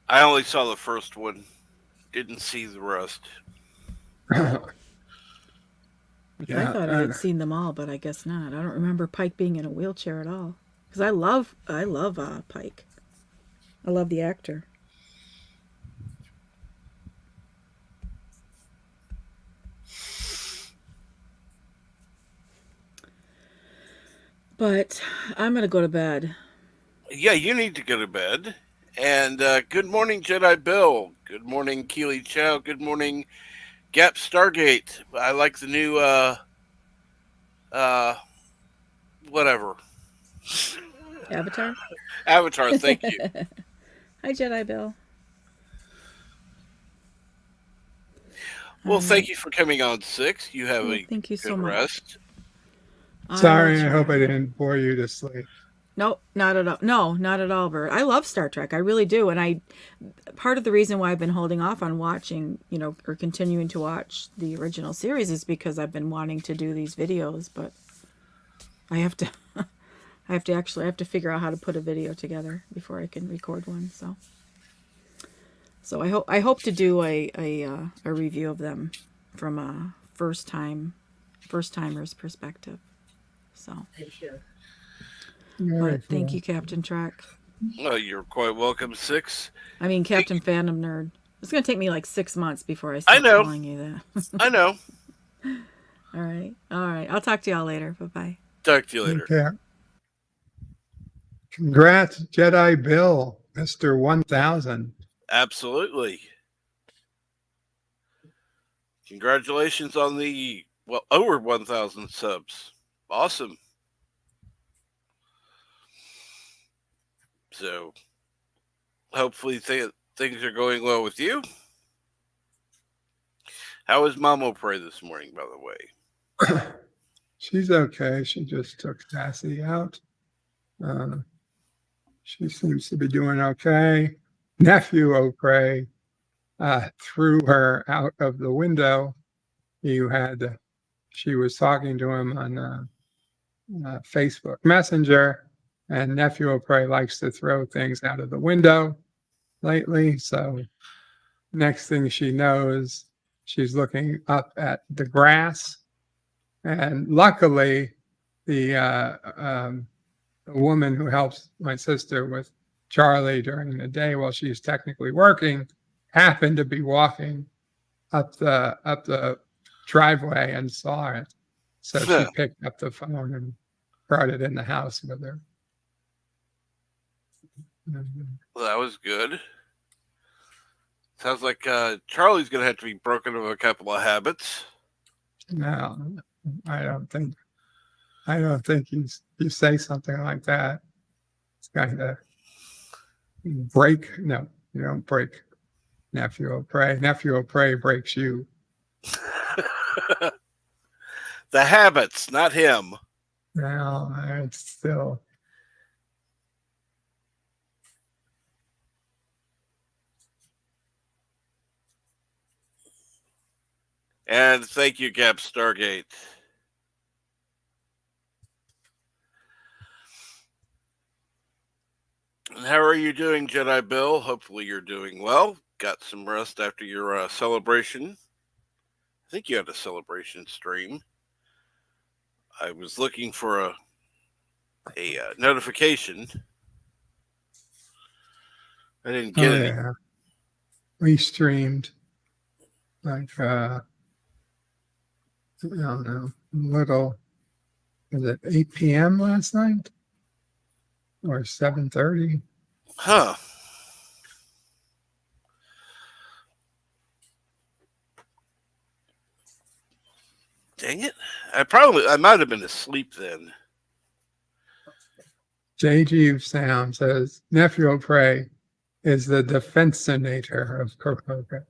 I only saw the first one. Didn't see the rest. I thought I had seen them all, but I guess not. I don't remember Pike being in a wheelchair at all. Because I love Pike. I love the actor. But I'm gonna go to bed. Yeah, you need to go to bed. And good morning, Jedi Bill. Good morning, Keely Chow. Good morning, Gap Stargate. I like the new whatever. Avatar. Avatar, thank you. Hi, Jedi Bill. Well, thank you for coming on 6. You have a Thank you good so much. rest. Sorry, I hope I didn't bore you to sleep. No, not at all. No, not at all, Bert. I love Star Trek. I really do. And part of the reason why I've been holding off on watching, or continuing to watch the original series is because I've been wanting to do these videos, but I have to, I have to figure out how to put a video together before I can record one. So I hope to do a review of them from a first timer's perspective. So. But thank you, Captain Trek. Oh, you're quite welcome, 6. I mean, Captain Fandom Nerd. It's going to take me like 6 months before I start calling you that. I know. All right. I'll talk to y'all later. Bye-bye. Talk to you later. Okay. Congrats, Jedi Bill, Mr. 1000. Absolutely. Congratulations on the, over 1,000 subs. Awesome. So, hopefully things are going well with you. How is Mamo Pray this morning, by the way? She's okay. She just took Sassy out. She seems to be doing okay. Nephew O'Prey threw her out of the window. She was talking to him on Facebook Messenger. And Nephew O'Prey likes to throw things out of the window lately. So next thing she knows, she's looking up at the grass. And luckily, the woman who helps my sister with Charlie during the day while she's technically working happened to be walking up the driveway and saw it. So she picked up the phone and brought it in the house with her. Well, that was good. Sounds like Charlie's going to have to be broken of a couple of habits. No, I don't think you say something like that. It's going to break. No, you don't break Nephew O'Prey. Nephew O'Prey breaks you. The habits, not him. No, it's still. And thank you, Gap Stargate. And how are you doing, Jedi Bill? Hopefully you're doing well. got some rest after your celebration. I think you had a celebration stream. I was looking for a notification. I didn't get Oh any. yeah, we streamed like I don't know, little. Was it 8 p.m. last night or 7:30? Huh. Dang it. I might have been asleep then. JG Sound says Nephew Prey is the defensonator of Kokoka.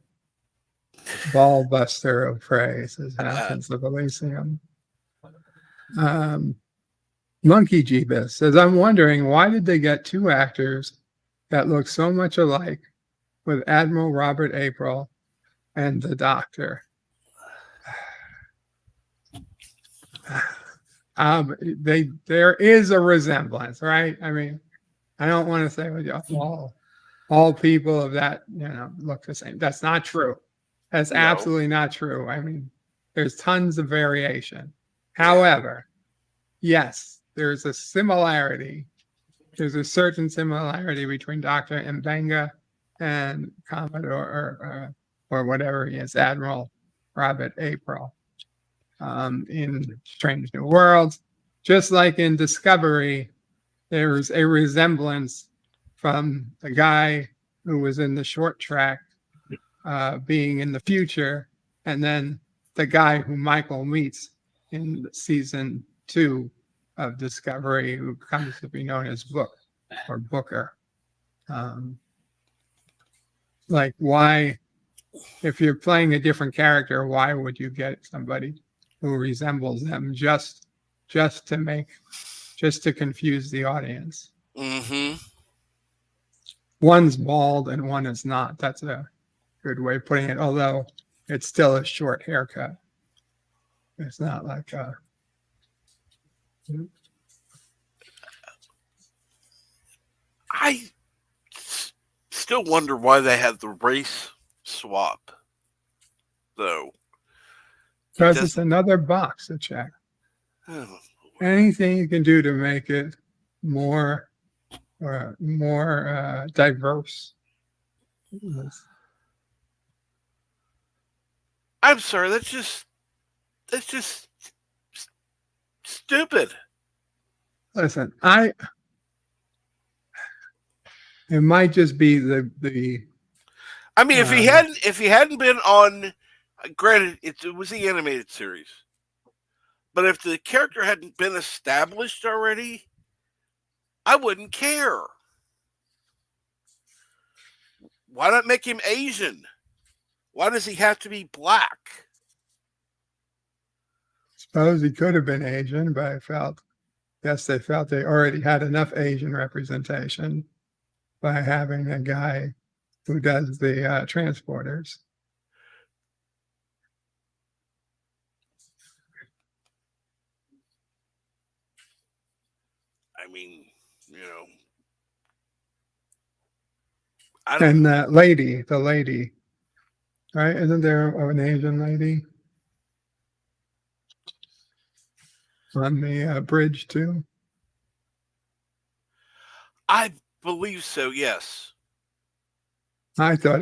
Ball buster of prey, says Hopkins of Elysium. Monkey Jeebus says, I'm wondering why did they get two actors that look so much alike with Admiral Robert April and the Doctor? There is a resemblance, right? I mean, I don't want to say with all people of that, look the same. That's not true. That's No. absolutely not true. I mean, there's tons of variation. However, yes, there's a similarity. There's a certain similarity between Dr. Mbenga and Commodore or whatever he is, Admiral Robert April. In Strange New Worlds, just like in Discovery, there's a resemblance from the guy who was in the short track being in the future, and then the guy who Michael meets in season 2 of Discovery, who comes to be known as Book or Booker. Like, why, if you're playing a different character, why would you get somebody who resembles them just to confuse the audience? Mm-hmm. One's bald and one is not. That's a good way of putting it, although it's still a short haircut. It's not like a... I still wonder why they had the race swap, though. Because it's another box to check. Oh, Anything you can do to make it more diverse. I'm sorry. That's just stupid. Listen, it might just be the. I mean, if he hadn't been on, granted, it was the animated series, but if the character hadn't been established already, I wouldn't care. Why not make him Asian? Why does he have to be black? Suppose he could have been Asian, but they felt they already had enough Asian representation by having a guy who does the transporters. I mean, And the lady, right? Isn't there an Asian lady on the bridge too? I believe so. Yes. I thought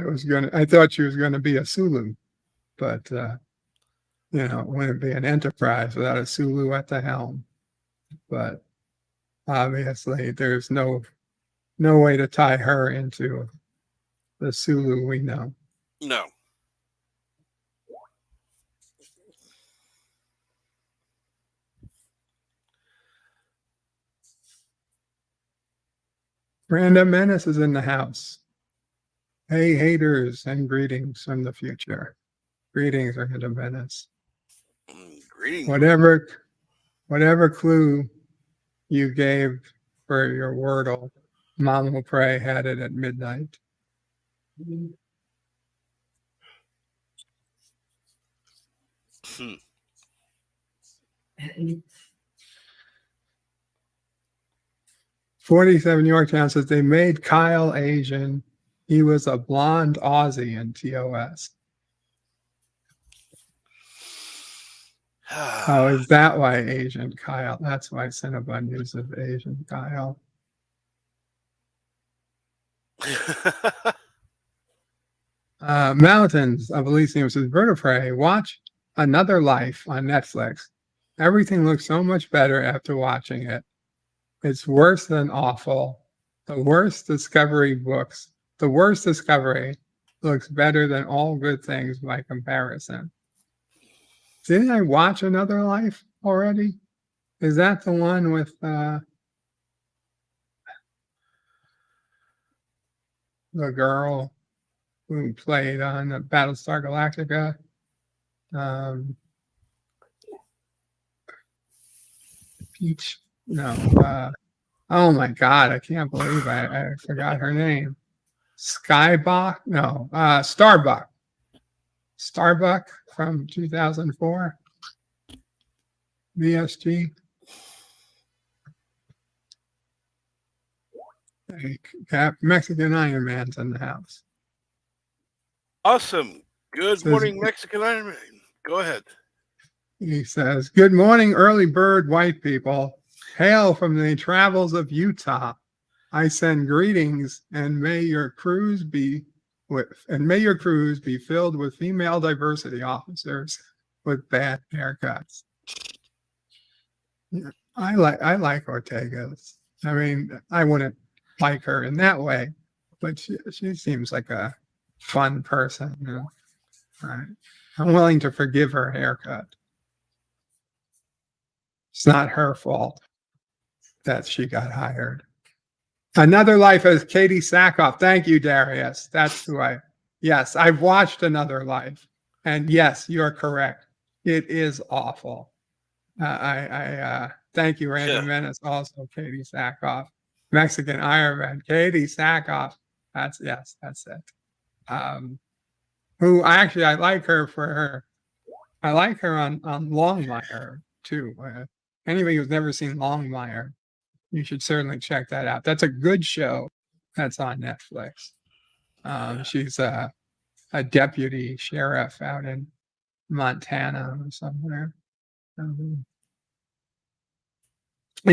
she was gonna be a Sulu, but it wouldn't be an Enterprise without a Sulu at the helm. But obviously, there's no way to tie her into the Sulu we know. No. Random Menace is in the house. Hey, haters, and greetings from the future. Greetings, Random Menace. Greetings. Whatever clue you gave for your Wordle, Mom will pray had it at midnight. 47 Yorktown says they made Kyle Asian He was a blonde Aussie in TOS. Oh, is that why Asian Kyle? That's why Cinnabon uses Asian Kyle. Mountains of Elysium says, Vertebrae, watch Another Life on Netflix. Everything looks so much better after watching it. It's worse than awful. The worst discovery looks better than all good things by comparison. Didn't I watch Another Life already? Is that the one with the girl who played on Battlestar Galactica? Peach? No. Oh my God, I can't believe I forgot her name. Skybuck? No, Starbuck. Starbuck from 2004. VSG. Mexican Iron Man's in the house. Awesome. Good morning, Mexican Iron Man. Go ahead. He says, good morning, early bird white people. Hail from the travels of Utah. I send greetings, and may your cruise be filled with female diversity officers with bad haircuts. Yeah, I like Ortega's. I mean, I wouldn't like her in that way, but she seems like a fun person. You know? I'm willing to forgive her haircut. It's not her fault that she got hired. Another Life as Katie Sackhoff. Thank you, Darius. That's who yes, I've watched Another Life. And yes, you're correct. It is awful. I thank you, Random Menace. Also, Katie Sackhoff. Mexican Iron Man. Katie Sackhoff. That's it. Who I like her for her. I like her on Longmire too. Anybody who's never seen Longmire, you should certainly check that out. That's a good show. That's on Netflix. She's a deputy sheriff out in Montana or somewhere. And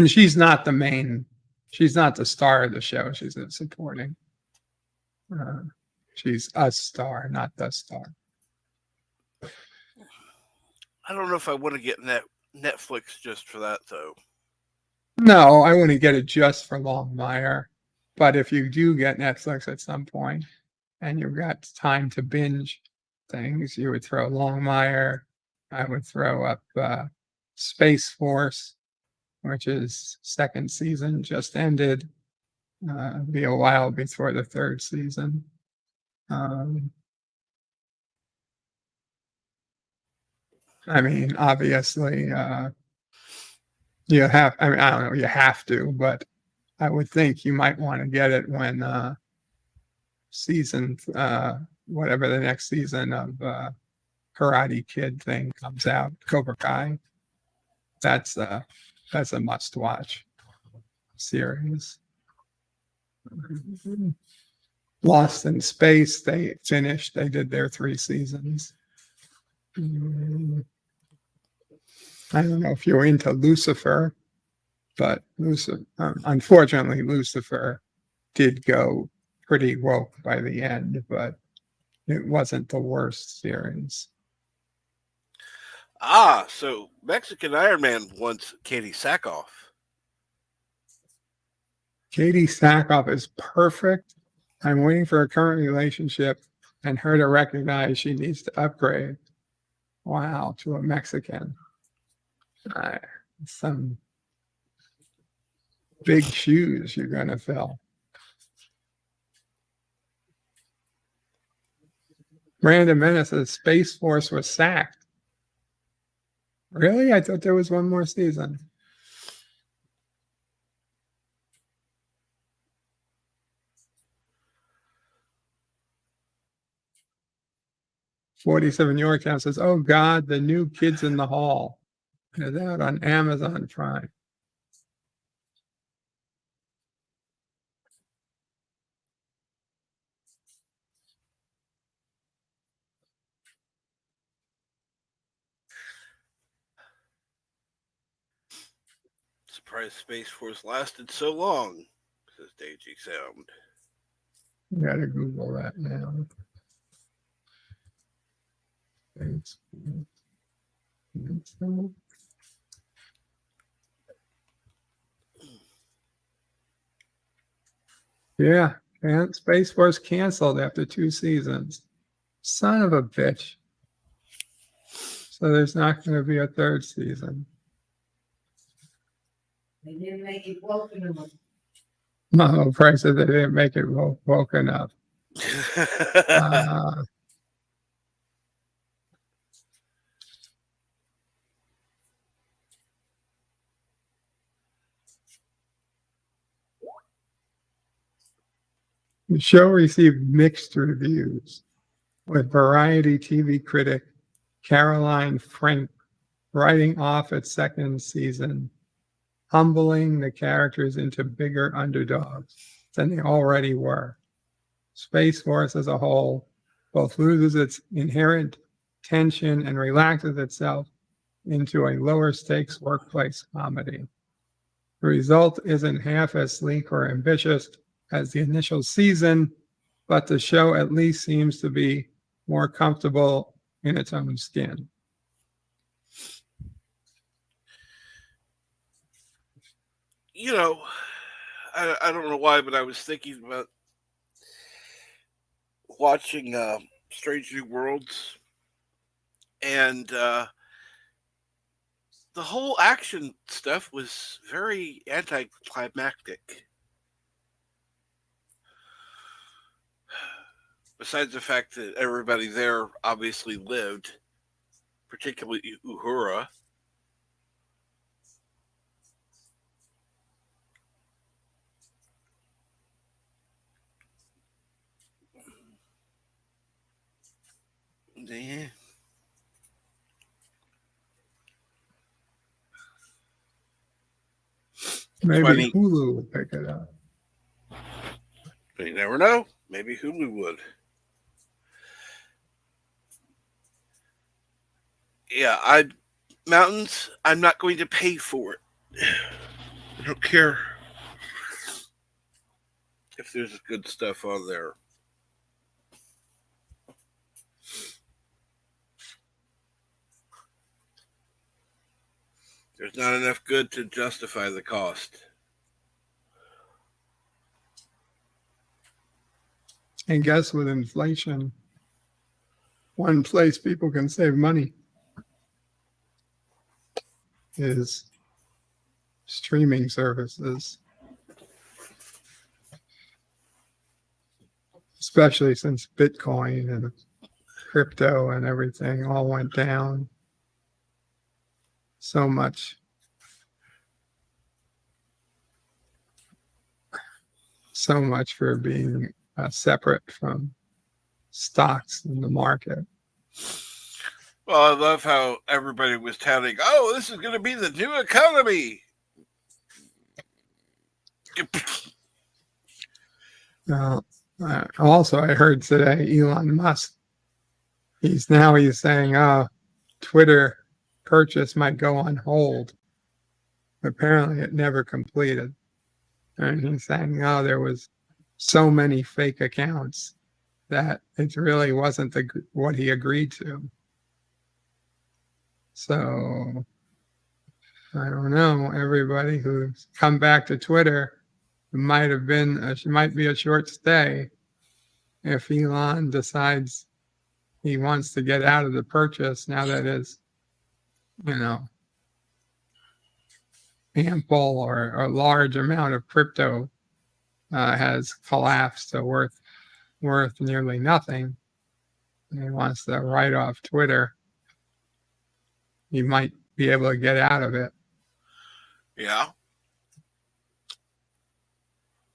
she's not the star of the show. She's a supporting. She's a star, not the star. I don't know if I want to get Netflix just for that, though. No, I wouldn't get it just for Longmire. But if you do get Netflix at some point and you've got time to binge things, you would throw Longmire. I would throw up Space Force, which is second season, just ended. It'll be a while before the third season. I mean, obviously, you have, I don't know, you have to, but I would think you might want to get it when whatever the next season of Karate Kid thing comes out, Cobra Kai. That's a must-watch series. Lost in Space, they finished. They did their 3 seasons. I don't know if you're into Lucifer, but unfortunately, Lucifer did go pretty woke by the end, but it wasn't the worst series. So Mexican Iron Man wants Katie Sackhoff. Katie Sackhoff is perfect. I'm waiting for a current relationship and her to recognize she needs to upgrade. Wow, to a Mexican. Some big shoes you're going to fill. Random Menace says Space Force was sacked. Really? I thought there was one more season. $47 Yorktown says, oh God, the new Kids in the Hall is out on Amazon Prime. Surprised Space Force lasted so long, says Dagey Sound. You gotta Google that now. Yeah, and Space Force canceled after 2 seasons. Son of a bitch. So there's not going to be a 3rd season. They didn't make it woke enough. No, Frank said they didn't make it woke enough. Uh, the show received mixed reviews, with Variety TV critic Caroline Frank writing off its 2nd season, humbling the characters into bigger underdogs than they already were. Space Force as a whole both loses its inherent tension and relaxes itself into a lower stakes workplace comedy. The result isn't half as sleek or ambitious as the initial season, but the show at least seems to be more comfortable in its own skin. You know, I don't know why, but I was thinking about watching Strange New Worlds, and the whole action stuff was very anticlimactic. Besides the fact that everybody there obviously lived, particularly Uhura. Yeah. Maybe Hulu would pick it up. But you never know. Maybe Hulu would. Yeah, Mountains, I'm not going to pay for it. I don't care if there's good stuff on there. There's not enough good to justify the cost. And guess with inflation, one place people can save money is streaming services. Especially since Bitcoin and crypto and everything all went down so much. So much for being separate from stocks in the market. Well, I love how everybody was touting, oh, this is going to be the new economy. Also, I heard today Elon Musk, he's saying, oh, Twitter purchase might go on hold. Apparently it never completed. And he's saying, oh, there was so many fake accounts that it really wasn't what he agreed to. So I don't know. Everybody who's come back to Twitter might be a short stay if Elon decides he wants to get out of the purchase now that his, ample or large amount of crypto has collapsed to worth nearly nothing. And he wants to write off Twitter. He might be able to get out of it. Yeah.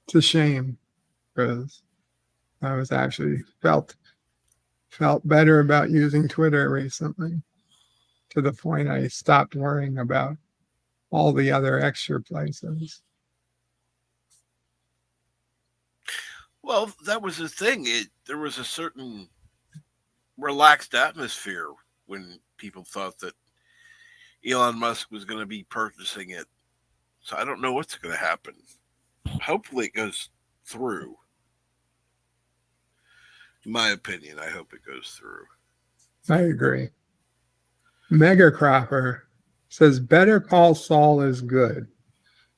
It's a shame because I was actually felt better about using Twitter recently, to the point I stopped worrying about all the other extra places. Well, that was the thing. There was a certain relaxed atmosphere when people thought that Elon Musk was going to be purchasing it. So I don't know what's going to happen. Hopefully it goes through. In my opinion, I hope it goes through. I agree. Mega Cropper says Better Call Saul is good,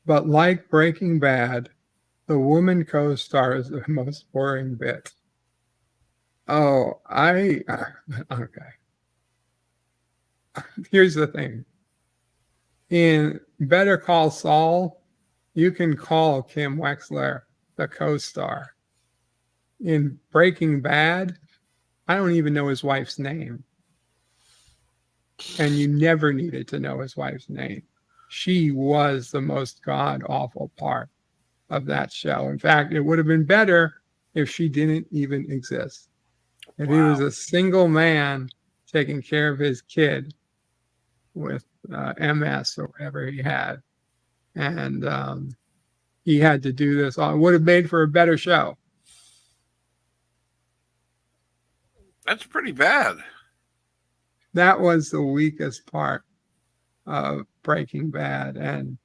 but like Breaking Bad, the woman co-star is the most boring bit. Oh, okay. Here's the thing. In Better Call Saul, you can call Kim Wexler the co-star. In Breaking Bad, I don't even know his wife's name. And you never needed to know his wife's name. She was the most god awful part of that show. In fact, it would have been better if she didn't even exist. If he was a single man taking care of his kid with MS or whatever he had, and he had to do this, it would have made for a better show. That's pretty bad. That was the weakest part of Breaking Bad, and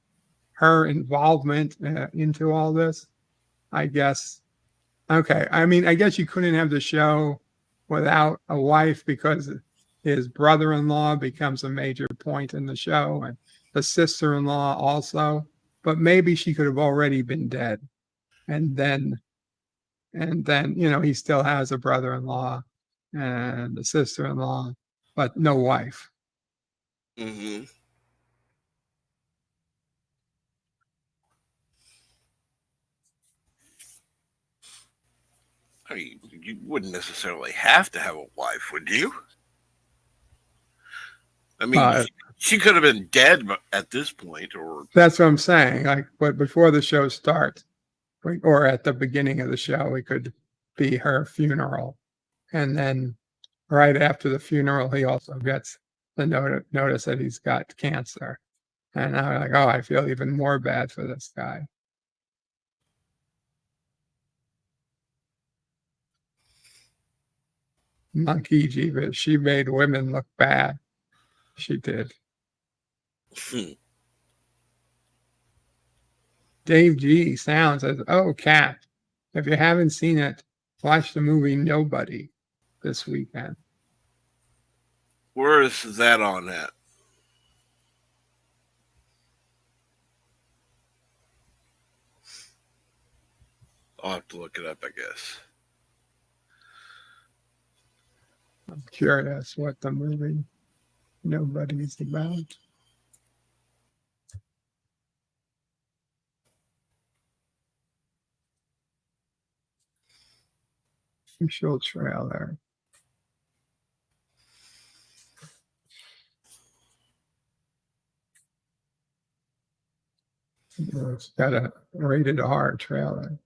her involvement into all this, I guess. Okay, I mean, I guess you couldn't have the show without a wife because his brother-in-law becomes a major point in the show, and the sister-in-law also. But maybe she could have already been dead, and then he still has a brother-in-law and a sister-in-law, but no wife. Mm-hmm. I mean, you wouldn't necessarily have to have a wife, would you? I mean, she could have been dead at this point, or that's what I'm saying. Like, but before the show starts, or at the beginning of the show, it could be her funeral, and then right after the funeral, he also gets the notice that he's got cancer, and I'm like, oh, I feel even more bad for this guy. Monkey Jeeves, she made women look bad. She did. Dave G. Sound says, oh, Cat, if you haven't seen it, watch the movie Nobody this weekend. Where is that on at? I'll have to look it up, I guess. I'm curious what the movie Nobody's about. Official trailer. It's got a rated R trailer.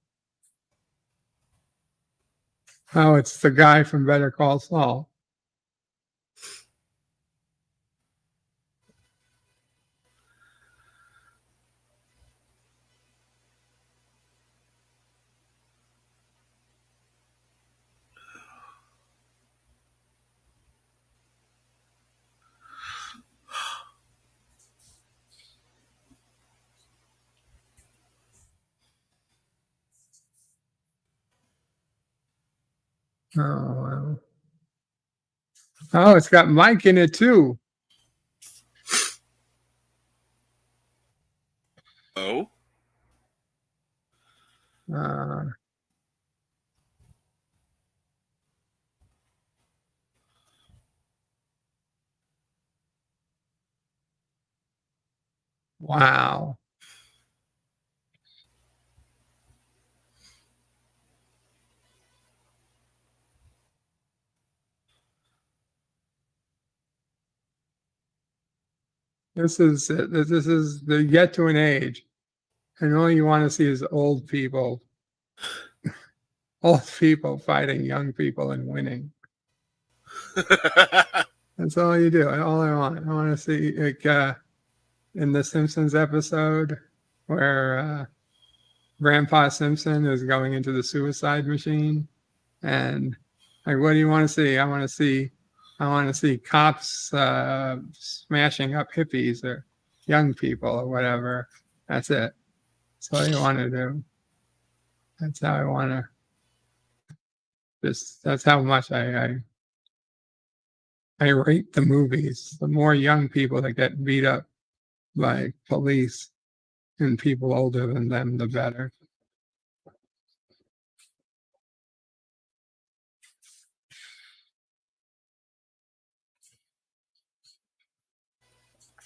Oh, it's the guy from Better Call Saul. Oh, wow. Oh, it's got Mike in it too. Oh? Wow. This is the get to an age, and all you want to see is old people fighting young people and winning. That's all you do. All I want. I want to see like in the Simpsons episode where Grandpa Simpson is going into the suicide machine, and like, what do you want to see? I want to see cops smashing up hippies or young people or whatever. That's it. That's all you want to do. That's how I want to. That's how much I rate the movies. The more young people that get beat up by police and people older than them, the better.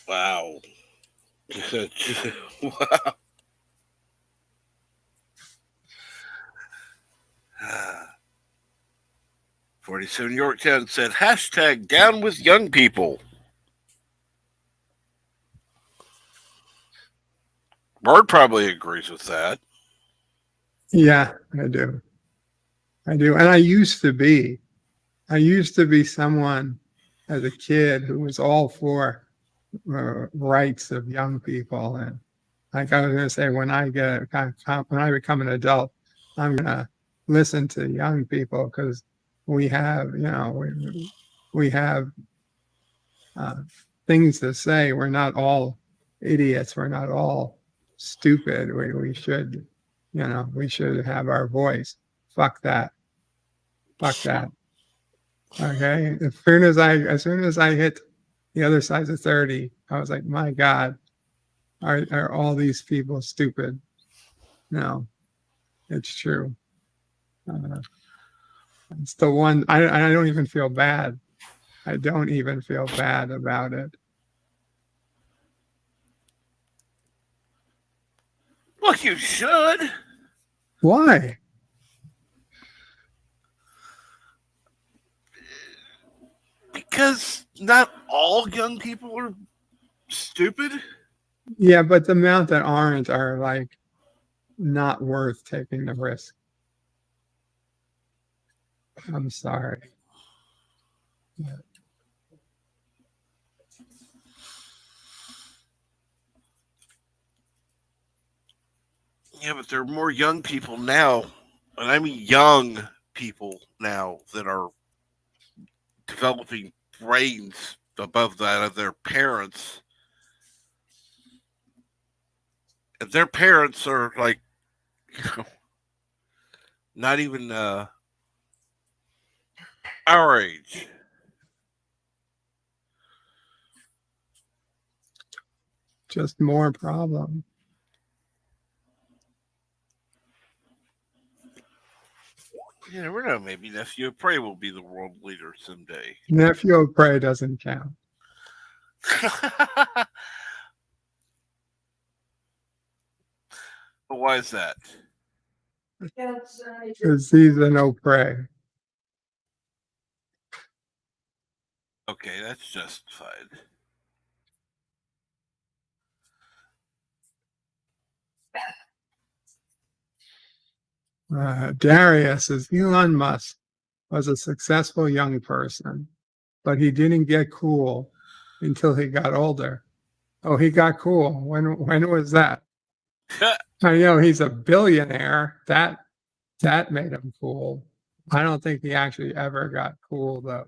Wow. Wow. 47 Yorktown said, hashtag down with young people. Bart probably agrees with that. Yeah, I do. I do. And I used to be someone as a kid who was all for rights of young people. And like I was going to say, when I become an adult, I'm going to listen to young people because we have, we have things to say. We're not all idiots. We're not all stupid. We should, we should have our voice. Fuck that. Fuck that. Okay. As soon as I hit the other side of 30, I was like, my God, are all these people stupid? No, it's true. It's the one I don't even feel bad. I don't even feel bad about it. Well, you should. Why? Because not all young people are stupid. Yeah, but the amount that aren't are like not worth taking the risk. I'm sorry. Yeah. Yeah, but there are more young people now, and I mean young people now that are developing brains above that of their parents. And their parents are like, not even our age. Just more problem. You never know. Maybe Nephew of Prey will be the world leader someday. Nephew of Prey doesn't count. But why is that? Because he's an no prey. Okay, that's justified. Darius says Elon Musk was a successful young person, but he didn't get cool until he got older. Oh, he got cool. When was that? I know he's a billionaire. That made him cool. I don't think he actually ever got cool though.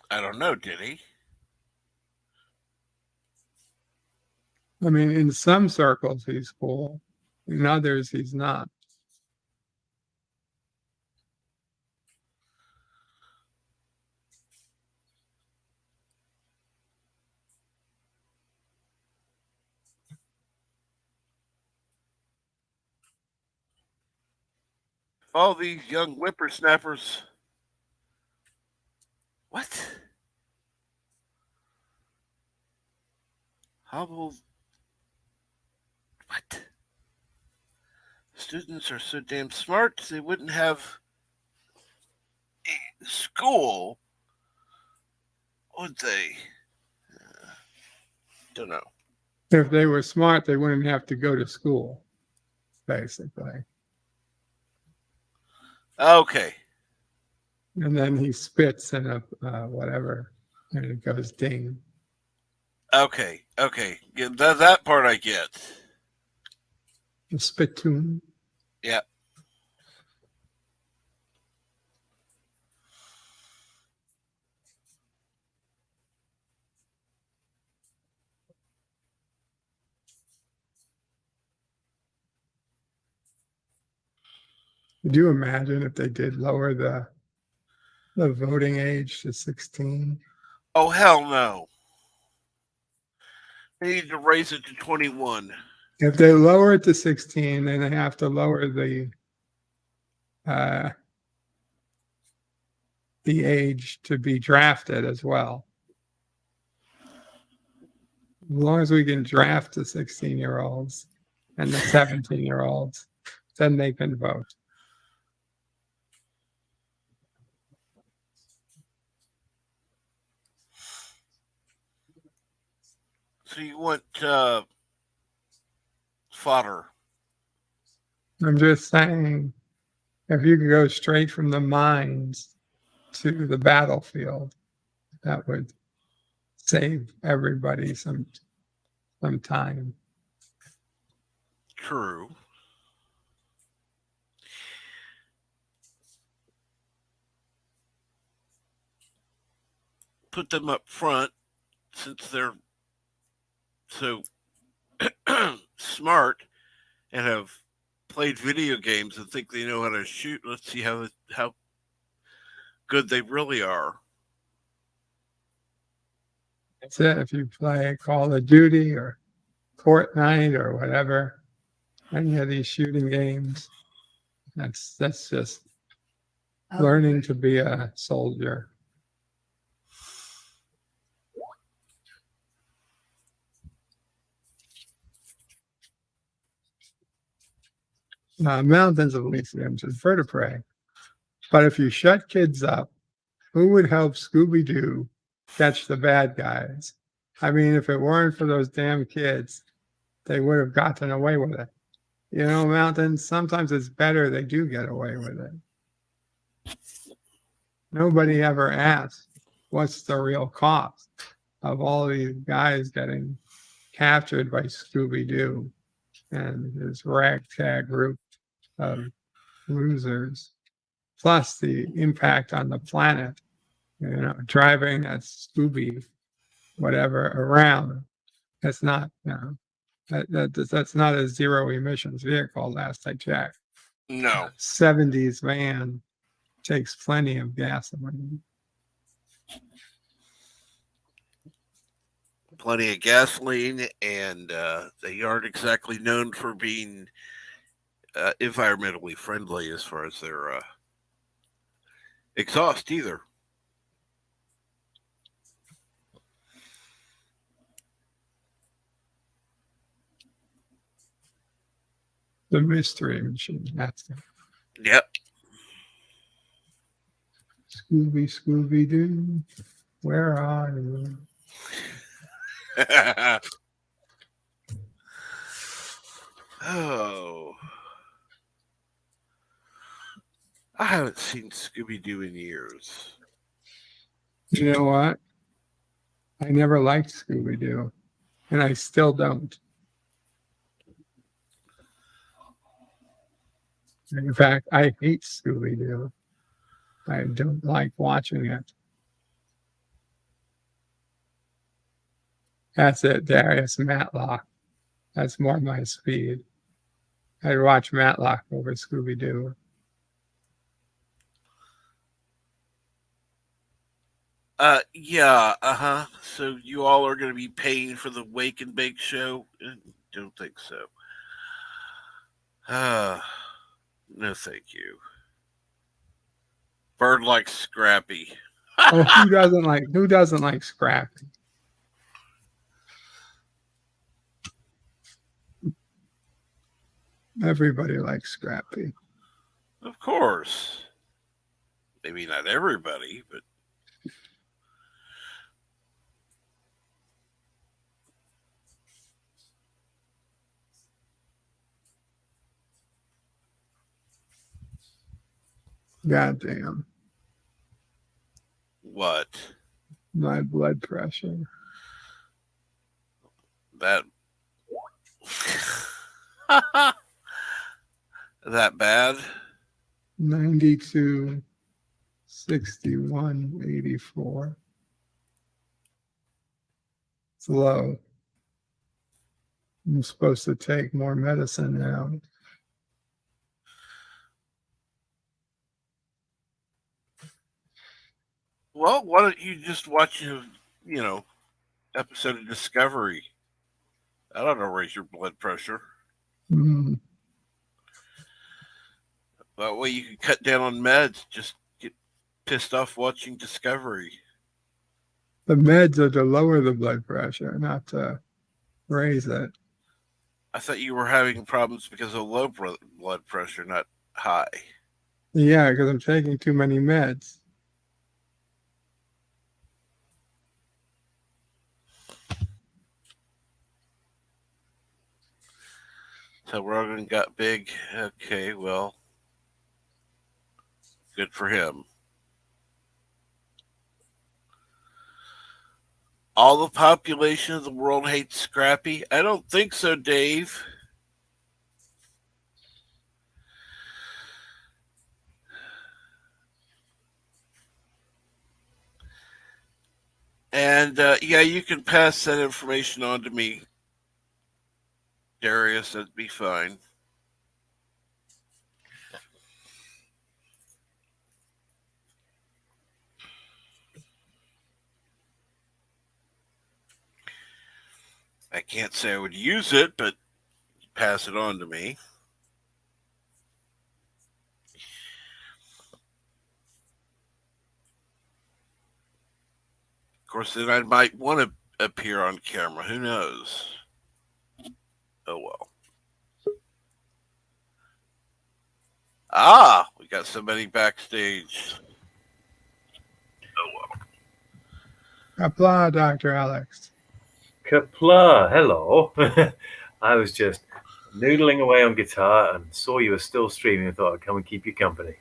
I don't know, did he? I mean, in some circles he's cool. In others he's not. All these young whippersnappers. What? How will. What? Students are so damn smart, they wouldn't have school, would they? Don't know. If they were smart, they wouldn't have to go to school, basically. Okay. And then he spits in a whatever, and it goes ding. Okay. Yeah, that part I get. A spittoon. Yeah. Could you imagine if they did lower the voting age to 16? Oh, hell no. They need to raise it to 21. If they lower it to 16, then they have to lower the age to be drafted as well. As long as we can draft the 16-year-olds and the 17-year-olds, then they can vote. So you want fodder? I'm just saying, if you could go straight from the mines to the battlefield, that would save everybody some time. True. Put them up front since they're so smart and have played video games and think they know how to shoot. Let's see how good they really are. That's it. If you play Call of Duty or Fortnite or whatever, any of these shooting games, that's just learning to be a soldier. Mountains of Elysium is vertebrae. But if you shut kids up, who would help Scooby-Doo catch the bad guys? I mean, if it weren't for those damn kids, they would have gotten away with it. You know, Mountains, sometimes it's better they do get away with it. Nobody ever asked, what's the real cost of all these guys getting captured by Scooby-Doo and his ragtag group of losers, plus the impact on the planet, you know, driving that Scooby whatever around. That's not, you know, that's not a zero emissions vehicle last I checked. No. 70s van takes plenty of gasoline. Plenty of gasoline, and they aren't exactly known for being environmentally friendly as far as their exhaust either. The mystery machine. That's it. Yep. Scooby-Doo, where are you? Oh. I haven't seen Scooby-Doo in years. You know what? I never liked Scooby-Doo, and I still don't. In fact, I hate Scooby-Doo. I don't like watching it. That's it, Darius Matlock. That's more my speed. I'd watch Matlock over Scooby-Doo. Yeah, uh-huh. So you all are going to be paying for the Wake and Bake show? Don't think so. No thank you. Bird likes Scrappy. Oh, who doesn't like Scrappy? Everybody likes Scrappy. Of course. Maybe not everybody, but Goddamn. what? My blood pressure. That that bad? 92, 61, 84. It's low. I'm supposed to take more medicine now. Well, why don't you just watch you know, episode of Discovery? That'll raise your blood pressure. Mm. That way you can cut down on meds. Just get pissed off watching Discovery. The meds are to lower the blood pressure, not to raise it. I thought you were having problems because of low blood pressure, not high. Yeah, because I'm taking too many meds. So Rogan got big. Okay, well, good for him. All the population of the world hates Scrappy? I don't think so, Dave. And yeah, you can pass that information on to me, Darius. That'd be fine. I can't say I would use it, but pass it on to me. Of course, then I might want to appear on camera. Who knows? Oh well. Ah, we got somebody backstage. Oh well. Kapla, Dr. Alex. Kapla, hello. I was just noodling away on guitar and saw you were still streaming and thought I'd come and keep you company.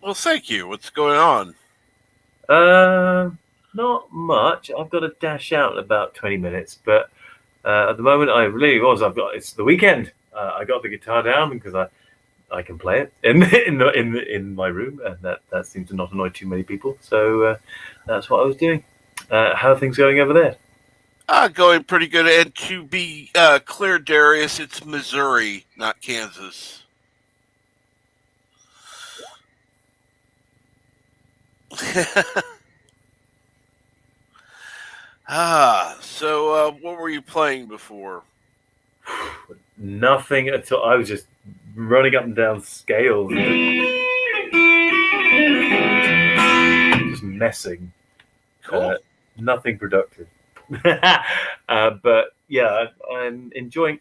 Well, thank you. What's going on? Not much. I've got to dash out in about 20 minutes, but at the moment I really was. It's the weekend. I got the guitar down because I can play it in my room, and that seems to not annoy too many people. So that's what I was doing. How are things going over there? Going pretty good. And to be clear, Darius, it's Missouri, not Kansas. So what were you playing before? Nothing at all. I was just running up and down scales, just messing. Cool. Nothing productive. But yeah, I'm enjoying.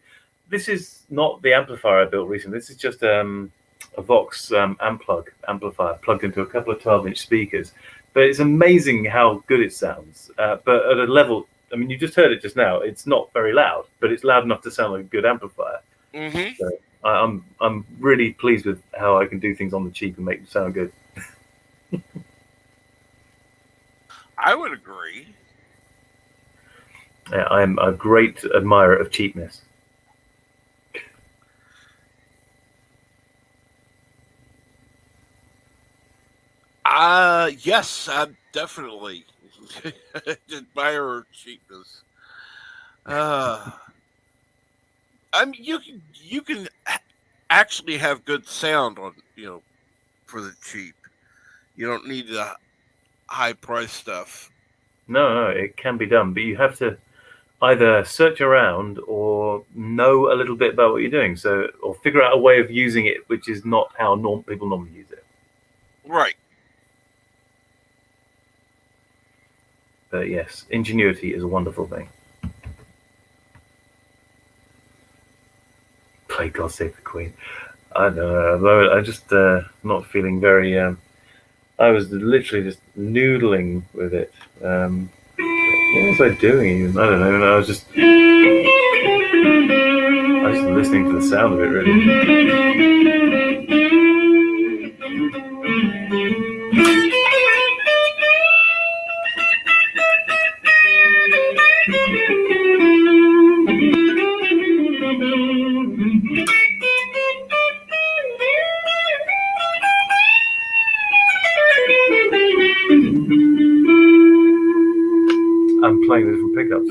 This is not the amplifier I built recently. This is just a Vox amplifier plugged into a couple of 12-inch speakers. But it's amazing how good it sounds. But at a level, I mean, you just heard it just now. It's not very loud, but it's loud enough to sound like a good amplifier. Mm-hmm. So I'm really pleased with how I can do things on the cheap and make them sound good. I would agree. Yeah, I'm a great admirer of cheapness. Yes, definitely admire cheapness. I mean, you can actually have good sound on for the cheap. You don't need the high price stuff. No, it can be done, but you have to either search around or know a little bit about what you're doing. So, or figure out a way of using it, which is not how people normally use it. Right. But yes, ingenuity is a wonderful thing. Play God Save the Queen. I don't know. I'm just not feeling very. I was literally just noodling with it. What was I doing even? I don't know. I was just listening to the sound of it, really. I'm playing the different pickups.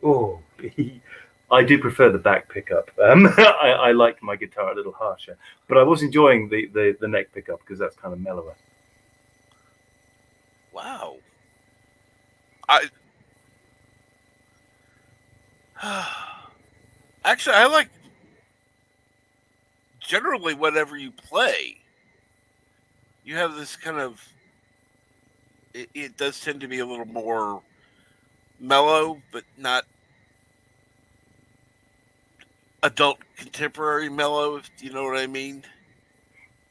Oh, I do prefer the back pickup. I like my guitar a little harsher, but I was enjoying the neck pickup because that's kind of mellower. Wow. Actually, I like generally whatever you play. You have this kind of. It does tend to be a little more mellow, but not adult contemporary mellow, if you know what I mean.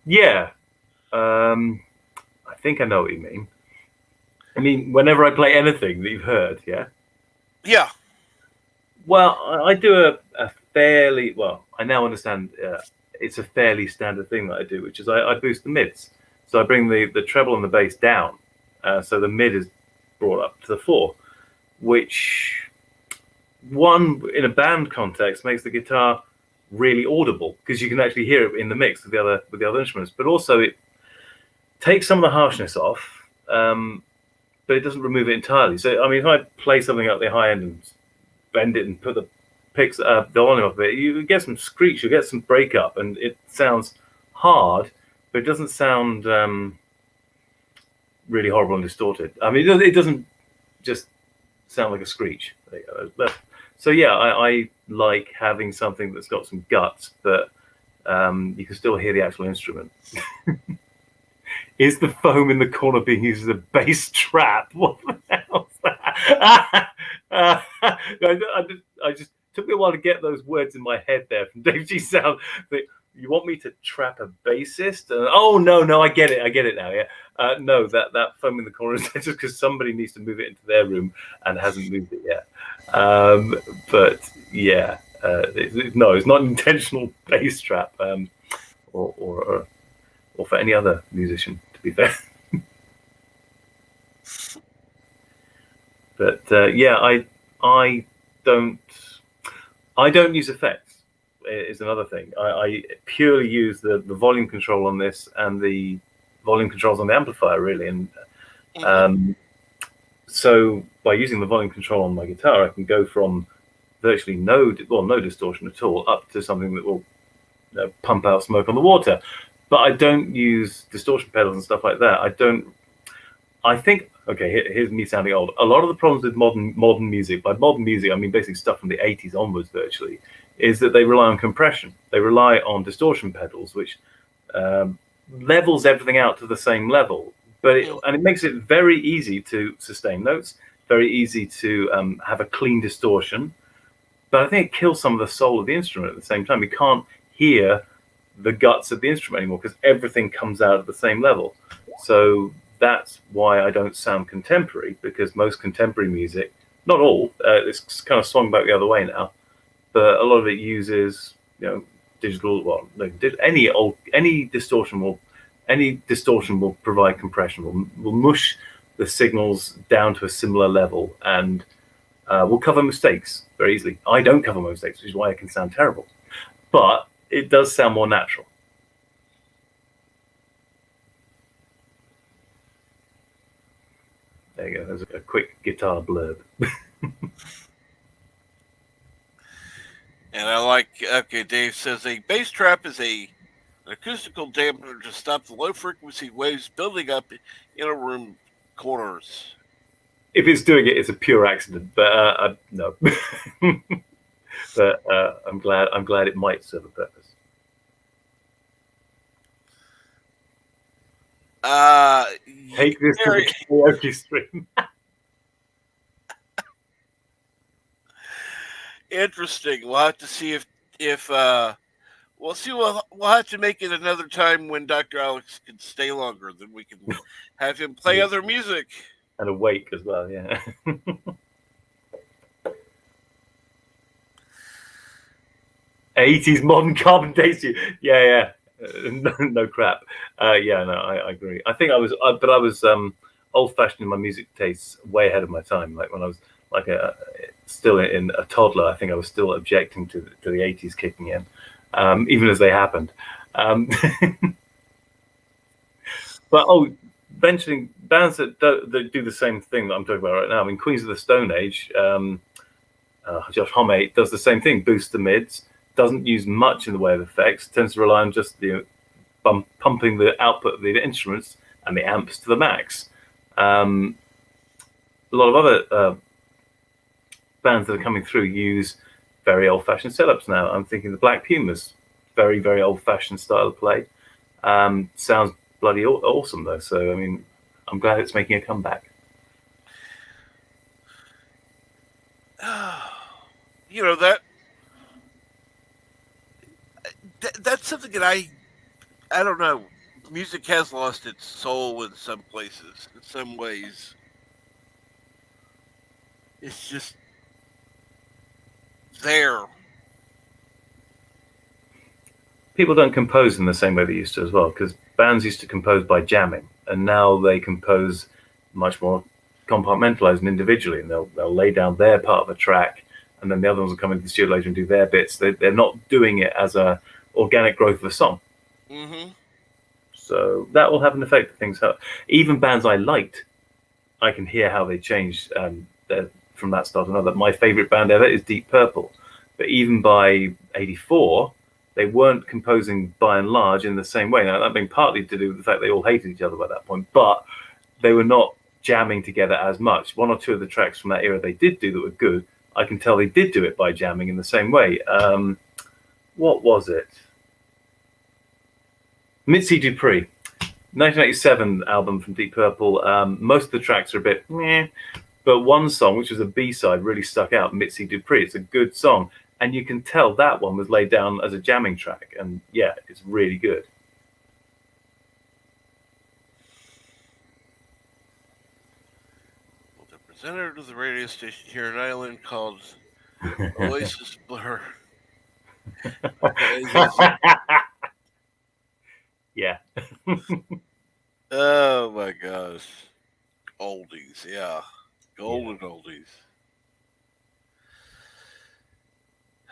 Yeah, I think I know what you mean. I mean, whenever I play anything that you've heard, yeah. Yeah. Well, I do a fairly well. I now understand it's a fairly standard thing that I do, which is I boost the mids. So I bring the treble and the bass down, so the mid is brought up to the fore, which one in a band context makes the guitar really audible because you can actually hear it in the mix with the other instruments. But also it takes some of the harshness off, but it doesn't remove it entirely. So I mean, if I play something at the high end and bend it and put the volume up a bit, you get some screech, you get some breakup, and it sounds hard, but it doesn't sound really horrible and distorted. I mean, it doesn't just sound like a screech. So yeah, I like having something that's got some guts, but you can still hear the actual instrument. Is the foam in the corner being used as a bass trap? What the hell is that? I just took me a while to get those words in my head there from Dave G. Sound. You want me to trap a bassist? Oh no, I get it now. Yeah, no, that foam in the corner is just because somebody needs to move it into their room and hasn't moved it yet. But yeah, no, it's not an intentional bass trap, or for any other musician, to be fair. But yeah, I don't use effects. Is another thing. I purely use the volume control on this and the volume controls on the amplifier, really. And so by using the volume control on my guitar, I can go from virtually no distortion at all up to something that will pump out smoke on the water. But I don't use distortion pedals and stuff like that. I think, okay, here's me sounding old. A lot of the problems with modern music, by modern music, I mean basically stuff from the 80s onwards virtually, is that they rely on compression. They rely on distortion pedals, which levels everything out to the same level. And it makes it very easy to sustain notes, very easy to have a clean distortion. But I think it kills some of the soul of the instrument at the same time. We can't hear the guts of the instrument anymore because everything comes out at the same level. So that's why I don't sound contemporary, because most contemporary music, not all, it's kind of swung back the other way now, but a lot of it uses, digital. Well, any distortion will provide compression. Will mush the signals down to a similar level, and will cover mistakes very easily. I don't cover my mistakes, which is why I can sound terrible, but it does sound more natural. There you go. There's a quick guitar blurb. And I like, okay, Dave says a bass trap is an acoustical dampener to stop the low frequency waves building up in a room corners. If it's doing it, it's a pure accident, but no. But I'm glad it might serve a purpose. Take this to the karaoke stream. Interesting. We'll have to see if we'll see. We'll have to make it another time when Dr. Alex can stay longer. Then we can have him play other music and awake as well. Yeah. 80s modern carbon daisy. Yeah. No crap. Yeah, no, I agree. I think I was old-fashioned in my music tastes, way ahead of my time. Like when I was still in a toddler, I think I was still objecting to the 80s kicking in, even as they happened. But mentioning bands that do the same thing that I'm talking about right now. I mean, Queens of the Stone Age. Josh Homme does the same thing, boosts the mids, doesn't use much in the way of effects, tends to rely on just the pumping the output of the instruments and the amps to the max. A lot of other bands that are coming through use very old-fashioned setups now. I'm thinking the Black Pumas, very, very old-fashioned style of play. Sounds bloody awesome, though. So, I mean, I'm glad it's making a comeback. You know, that's something that I don't know. Music has lost its soul in some places. In some ways, it's just there. People don't compose in the same way they used to as well, because bands used to compose by jamming, and now they compose much more compartmentalized and individually, and they'll lay down their part of a track, and then the other ones will come into the studio later and do their bits. They're not doing it as a organic growth of a song. Mm-hmm. So that will have an effect of things. Even bands I liked, I can hear how they changed from that style to another. My favorite band ever is Deep Purple, but even by '84, they weren't composing by and large in the same way. Now, that being partly to do with the fact they all hated each other by that point, but they were not jamming together as much. One or two of the tracks from that era they did do that were good. I can tell they did do it by jamming in the same way. What was it? Mitzi Dupree, 1987 album from Deep Purple. Most of the tracks are a bit meh, but one song, which was a B-side, really stuck out, Mitzi Dupree. It's a good song. And you can tell that one was laid down as a jamming track. And yeah, it's really good. Well, the presenter of the radio station here in Ireland called Oasis Blur. Yeah. Oh my gosh. Oldies, yeah. Golden oldies.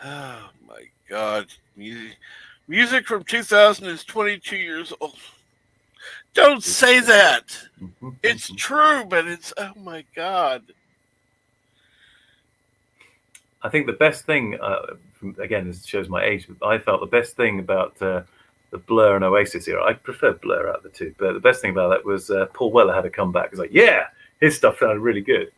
Oh my God. Music from 2000 is 22 years old. Don't say that. It's true, but it's, oh my God. I think the best thing, again, this shows my age, but I felt the best thing about the Blur and Oasis era, I prefer Blur out of the two, but the best thing about that was Paul Weller had a comeback. It's like, yeah, his stuff sounded really good.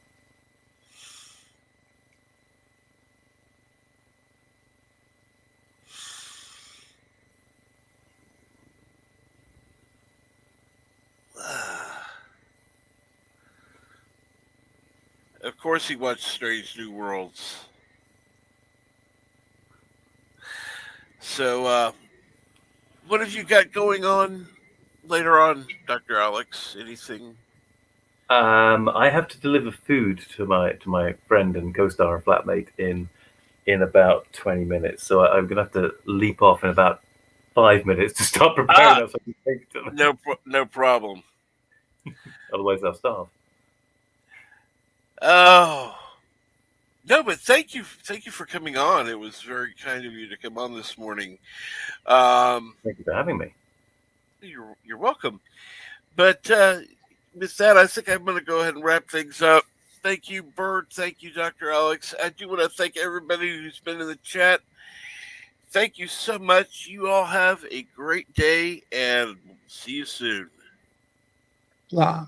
Of course he watched Strange New Worlds. So, what have you got going on later on, Dr. Alex? Anything? I have to deliver food to my friend and co-star and flatmate in about 20 minutes. So I'm going to have to leap off in about 5 minutes to start preparing us. No problem. Otherwise, I'll starve. Oh. No, but thank you for coming on. It was very kind of you to come on this morning. Thank you for having me. You're welcome. But with that, I think I'm going to go ahead and wrap things up. Thank you, Bert. Thank you, Dr. Alex. I do want to thank everybody who's been in the chat. Thank you so much. You all have a great day, and see you soon. Blah.